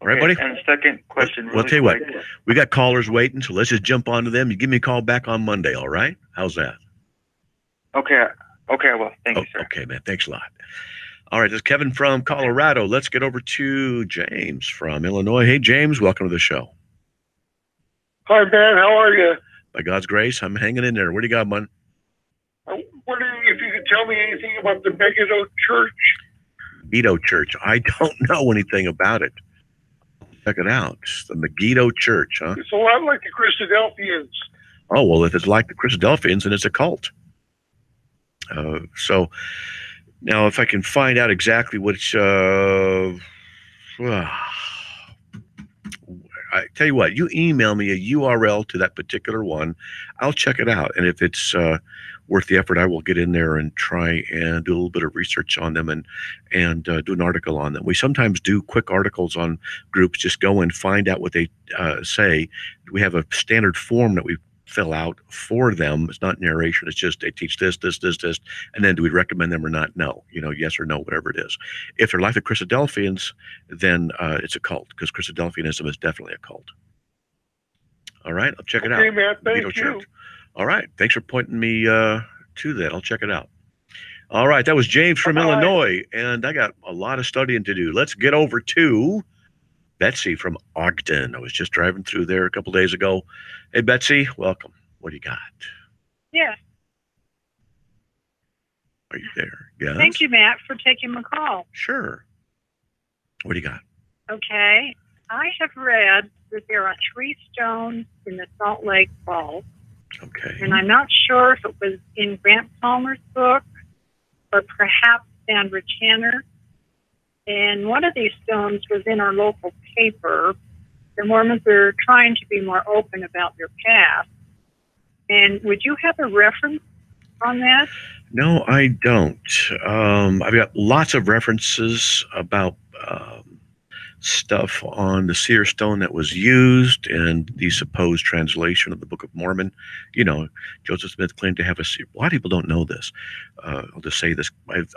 All right, buddy? And second question. Well, I'll tell you what, we got callers waiting, so let's just jump onto them. You give me a call back on Monday, all right? How's that? Okay, well, thank you, sir. Okay, man, thanks a lot. All right, this is Kevin from Colorado. Let's get over to James from Illinois. Hey, James, welcome to the show. Hi, man. How are you? By God's grace, I'm hanging in there. What do you got, man? I'm wondering if you could tell me anything about the Megiddo Church. Megiddo Church. I don't know anything about it. Check it out. The Megiddo Church, huh? It's a lot like the Christadelphians. Oh, well, if it's like the Christadelphians, then it's a cult. So now if I can find out exactly which, I tell you what, you email me a URL to that particular one. I'll check it out. And if it's worth the effort, I will get in there and try and do a little bit of research on them and do an article on them. We sometimes do quick articles on groups, just go and find out what they say. We have a standard form that we fill out for them. It's not narration. It's just they teach this, and then do we recommend them or not? No, yes or no, whatever it is. If they're like the Christadelphians, then it's a cult, because Christadelphianism is definitely a cult. All right, I'll check it out. Okay, man, thank you. Church. All right, thanks for pointing me to that. I'll check it out. All right, that was James from Illinois, and I got a lot of studying to do. Let's get over to Betsy from Ogden. I was just driving through there a couple days ago. Hey, Betsy, welcome. What do you got? Yeah. Are you there? Yes. Thank you, Matt, for taking my call. Sure. What do you got? Okay. I have read that there are 3 stones in the Salt Lake Falls. Okay. And I'm not sure if it was in Grant Palmer's book or perhaps Sandra Tanner. And one of these stones was in our local paper. The Mormons are trying to be more open about their past. And would you have a reference on that? No, I don't. I've got lots of references about stuff on the seer stone that was used and the supposed translation of the Book of Mormon. You know, Joseph Smith claimed to have a seer. A lot of people don't know this. I'll just say this.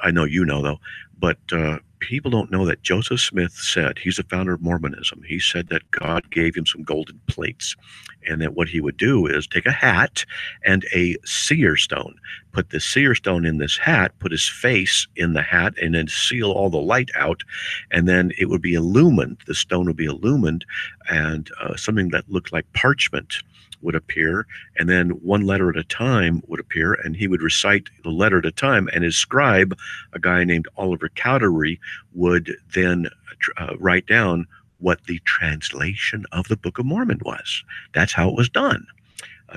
I know you know, though. But people don't know that Joseph Smith said, he's the founder of Mormonism. He said that God gave him some golden plates and that what he would do is take a hat and a seer stone, put the seer stone in this hat, put his face in the hat, and then seal all the light out. And then it would be illumined. The stone would be illumined, and something that looked like parchment would appear, and then one letter at a time would appear, and he would recite the letter at a time, and his scribe, a guy named Oliver Cowdery, would then write down what the translation of the Book of Mormon was. That's how it was done,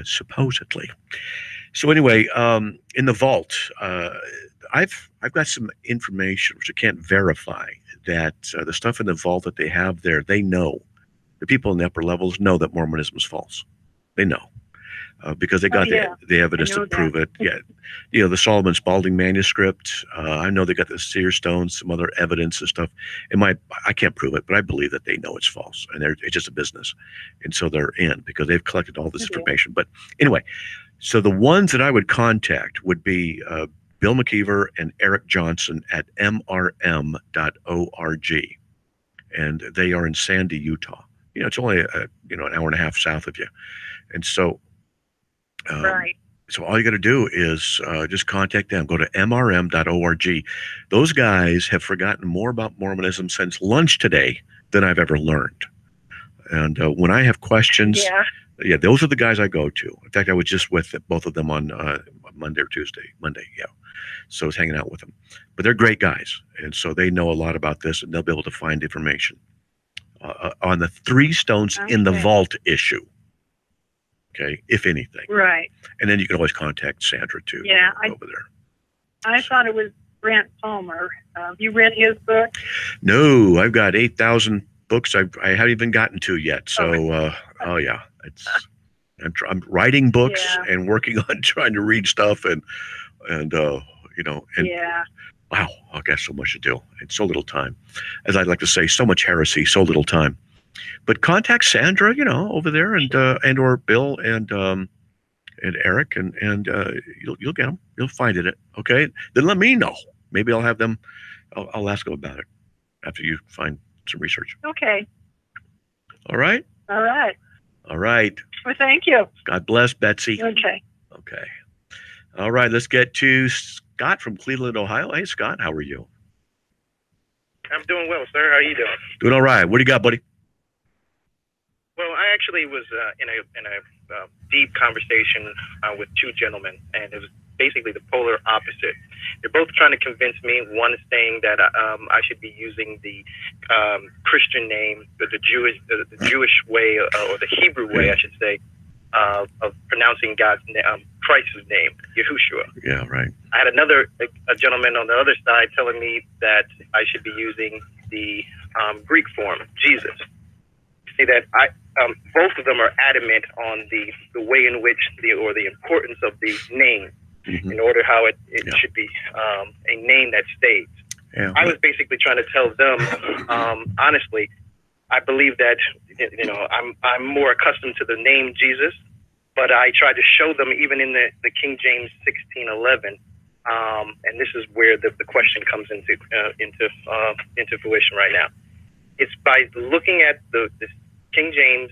supposedly. So anyway, in the vault, I've got some information which I can't verify, that the stuff in the vault that they have there, they know, the people in the upper levels know that Mormonism is false. They know, because they got the evidence to prove it. Yeah, you know, the Solomon Spaulding manuscript. I know they got the seer stones, some other evidence and stuff. I can't prove it, but I believe that they know it's false, and it's just a business, and so they're in because they've collected all this information. But anyway, so the ones that I would contact would be Bill McKeever and Eric Johnson at mrm.org, and they are in Sandy, Utah. You know, it's only an hour and a half south of you. And so, so all you got to do is just contact them. Go to mrm.org. Those guys have forgotten more about Mormonism since lunch today than I've ever learned. And when I have questions, those are the guys I go to. In fact, I was just with both of them on Monday or Tuesday. Monday, yeah. So I was hanging out with them. But they're great guys. And so they know a lot about this, and they'll be able to find information on the 3 stones in the vault issue. Okay, if anything. Right. And then you can always contact Sandra too. Yeah, over there. I thought it was Grant Palmer. You read his book? No, I've got 8,000 books I haven't even gotten to yet. So, I'm writing books and working on trying to read stuff and wow, I've got so much to do and so little time. As I'd like to say, so much heresy, so little time. But contact Sandra, over there, and or Bill and Eric, and you'll get them. You'll find it. Okay, then let me know. Maybe I'll have them. I'll ask them about it after you find some research. Okay. All right. All right. All right. Well, thank you. God bless, Betsy. Okay. Okay. All right. Let's get to Scott from Cleveland, Ohio. Hey, Scott, how are you? I'm doing well, sir. How are you doing? Doing all right. What do you got, buddy? Well, I actually was in a deep conversation with 2 gentlemen, and it was basically the polar opposite. They're both trying to convince me. One is saying that I should be using the Christian name, the Jewish way, or the Hebrew way, I should say, of pronouncing God's Christ's name, Yahushua. Yeah, right. I had a gentleman on the other side telling me that I should be using the Greek form, Jesus. See that both of them are adamant on the way in which the importance of the name, in order how it should be a name that stays. Yeah. I was basically trying to tell them, honestly, I believe that I'm more accustomed to the name Jesus, but I tried to show them even in the King James 16:11, and this is where the question comes into fruition right now. It's by looking at the King James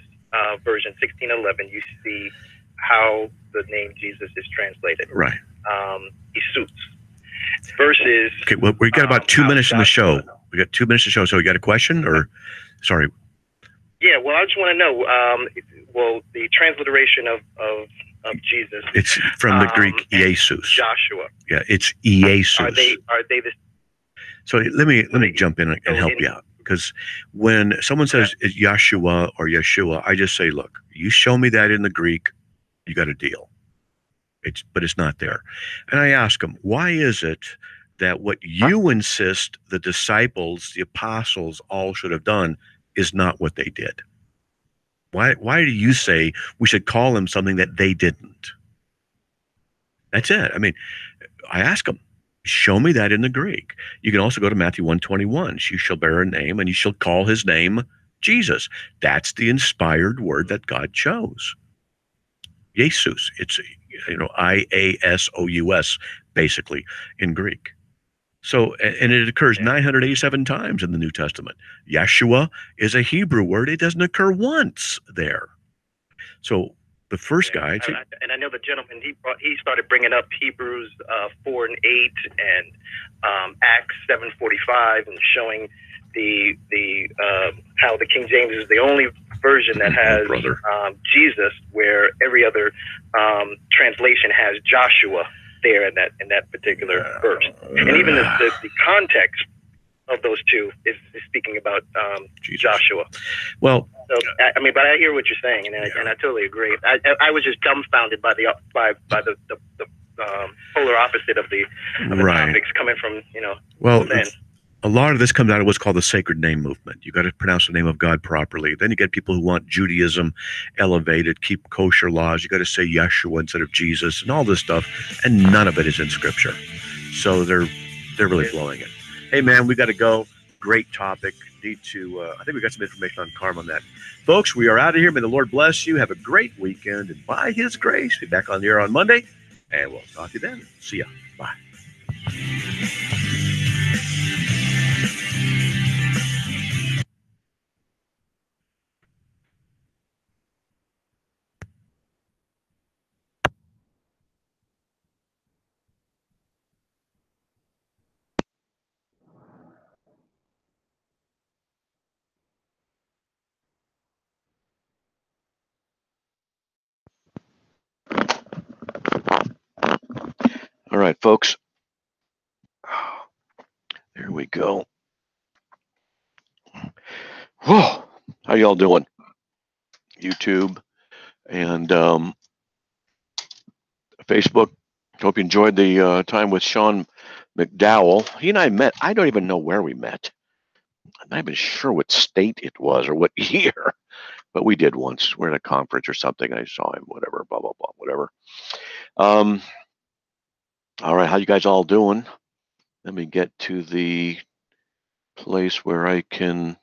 version 16:11, you see how the name Jesus is translated. Right. Jesus. Versus. Okay. Well, we got about 2 minutes in the show. We got 2 minutes to show. So you got a question, or sorry? Yeah. Well, I just want to know. The transliteration of Jesus. It's from the Greek Jesus. Joshua. Yeah, it's Jesus. Are they the? So let me jump in and help you out. Because when someone says Yahshua or Yeshua, I just say, look, you show me that in the Greek, you got a deal. but it's not there. And I ask them, why is it that what you insist the disciples, the apostles, all should have done is not what they did? Why do you say we should call them something that they didn't? That's it. I mean, I ask them, show me that in the Greek. You can also go to Matthew 1:21. You shall bear a name, and you shall call his name Jesus. That's the inspired word that God chose. Jesus. It's, IASOUS, basically, in Greek. So, and it occurs 987 times in the New Testament. Yeshua is a Hebrew word. It doesn't occur once there. So the first guy, and I know the gentleman, he started bringing up Hebrews 4 and 8 and Acts 7:45 and showing the how the King James is the only version that has Jesus, where every other translation has Joshua there in that particular verse, and even the context of those two is speaking about Joshua. Well, so I mean, but I hear what you're saying, and I totally agree. I was just dumbfounded by the polar opposite of the topics coming from then. A lot of this comes out of what's called the sacred name movement. You got to pronounce the name of God properly. Then you get people who want Judaism elevated, keep kosher laws. You got to say Yeshua instead of Jesus, and all this stuff, and none of it is in Scripture. So they're really blowing it. Hey man, we got to go. Great topic. Need to. I think we got some information on karma on that, folks. We are out of here. May the Lord bless you. Have a great weekend, and by His grace, be back on the air on Monday, and we'll talk to you then. See ya. Bye. All right, folks. There we go. Whoa. How y'all doing? YouTube and Facebook. Hope you enjoyed the time with Sean McDowell. He and I met. I don't even know where we met. I'm not even sure what state it was or what year, but we did once. We're at a conference or something. I saw him, whatever, blah, blah, blah, whatever. All right, how you guys all doing? Let me get to the place where I can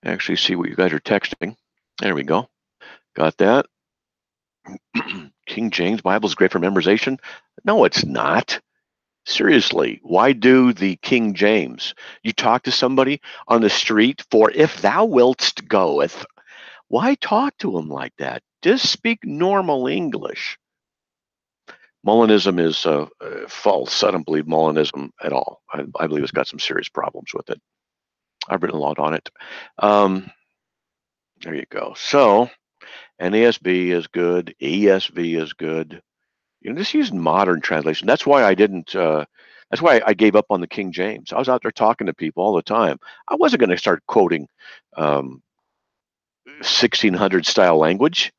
actually see what you guys are texting. There we go. Got that. King James Bible is great for memorization. No, it's not. Seriously, why do the King James? You talk to somebody on the street, for if thou wilt goeth. Why talk to them like that? Just speak normal English. Molinism is false. I don't believe Molinism at all. I believe it's got some serious problems with it. I've written a lot on it. There you go. So NASB is good. ESV is good. Just use modern translation. That's why I didn't. That's why I gave up on the King James. I was out there talking to people all the time. I wasn't going to start quoting 1600 style language.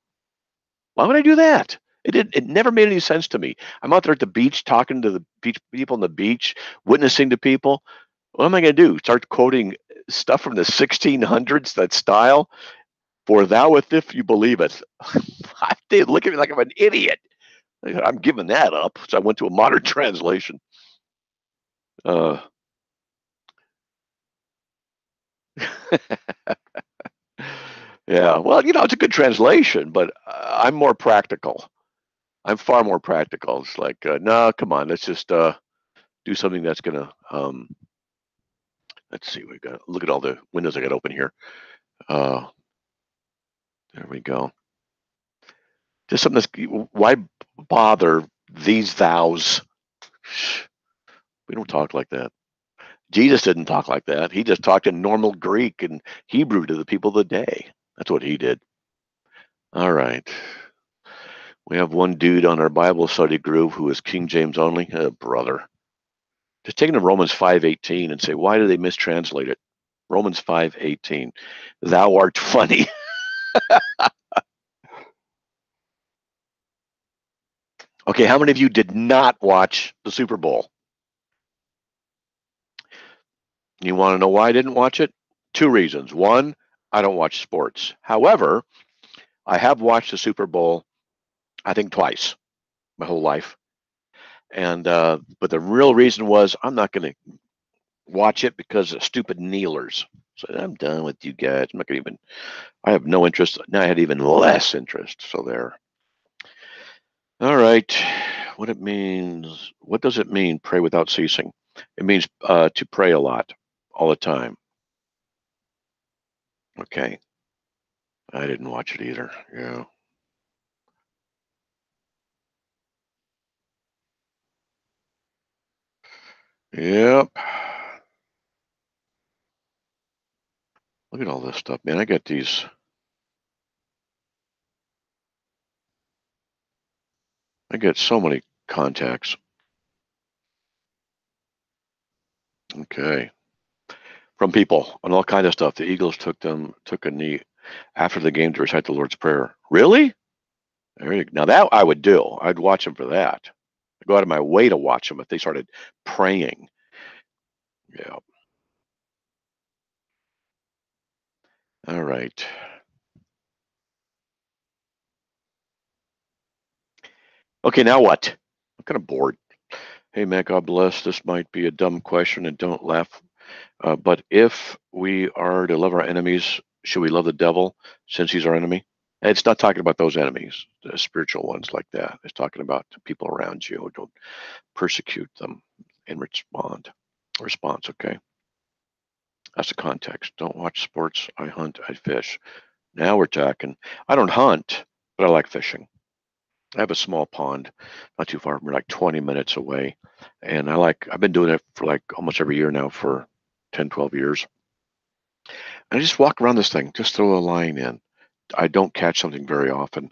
Why would I do that? It never made any sense to me. I'm out there at the beach talking to the beach people on the beach, witnessing to people. What am I going to do? Start quoting stuff from the 1600s, that style? For thou if you believe it. They look at me like I'm an idiot. I'm giving that up. So I went to a modern translation. Yeah, well, it's a good translation, but I'm more practical. I'm far more practical. It's like, no, come on, let's just do something that's gonna. Let's see, we got. Look at all the windows I got open here. There we go. Just something that's. Why bother these thous? We don't talk like that. Jesus didn't talk like that. He just talked in normal Greek and Hebrew to the people of the day. That's what he did. All right. We have one dude on our Bible study group who is King James only. Brother. Just take him to Romans 5:18 and say, why do they mistranslate it? Romans 5:18. Thou art funny. Okay, how many of you did not watch the Super Bowl? You want to know why I didn't watch it? 2 reasons. One, I don't watch sports. However, I have watched the Super Bowl, I think twice, my whole life. And but the real reason was I'm not going to watch it because of stupid kneelers. So I'm done with you guys. I'm not going to even. I have no interest. Now I had even less interest. So there. All right. What it means? What does it mean? Pray without ceasing. It means to pray a lot, all the time. Okay. I didn't watch it either. Yeah. Yep. Look at all this stuff, man. I got these. I get so many contacts. Okay. From people on all kind of stuff. The Eagles took a knee after the game to recite the Lord's Prayer. Really? Now that I would do. I'd watch them for that. I'd go out of my way to watch them if they started praying. Yeah. All right. Okay, now what? I'm kind of bored. Hey, Matt, God bless. This might be a dumb question, and don't laugh. But if we are to love our enemies, should we love the devil since he's our enemy? It's not talking about those enemies, the spiritual ones like that. It's talking about the people around you. Don't persecute them in response, okay? That's the context. Don't watch sports. I hunt, I fish. Now we're talking. I don't hunt, but I like fishing. I have a small pond, not too far from here, like 20 minutes away. And I've been doing it for like almost every year now for 10, 12 years. And I just walk around this thing, just throw a line in. I don't catch something very often,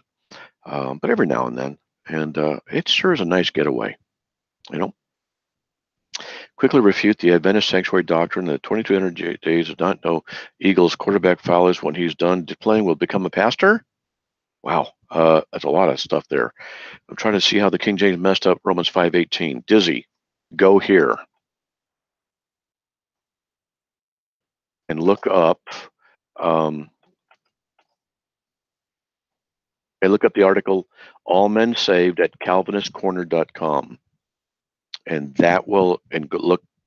but every now and then. And it sure is a nice getaway, you know. Quickly refute the Adventist sanctuary doctrine that 2200 days does not know Eagles quarterback foul is when he's done playing will become a pastor. Wow, that's a lot of stuff there. I'm trying to see how the King James messed up Romans 5:18. Dizzy, go here and look up. Look up the article "All Men Saved" at CalvinistCorner.com, and that will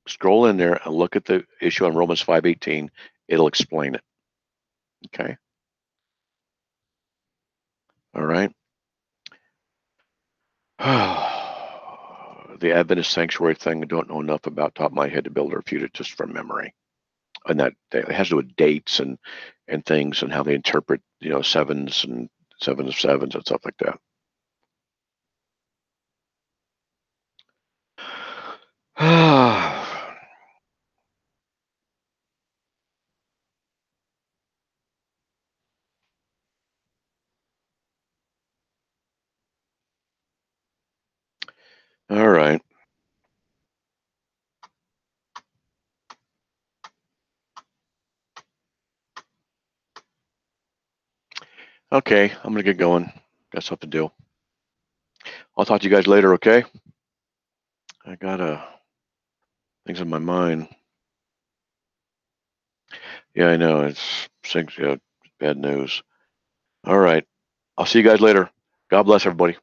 scroll in there and look at the issue on Romans 5:18. It'll explain it. Okay. All right. The Adventist sanctuary thing, I don't know enough about top of my head to be able to refute it just from memory. And that it has to do with dates and things and how they interpret, sevens and sevens of sevens and stuff like that. All right. Okay, I'm gonna get going. Got stuff to do. I'll talk to you guys later, okay? I got things in my mind. Yeah, I know. It's bad news. All right. I'll see you guys later. God bless everybody.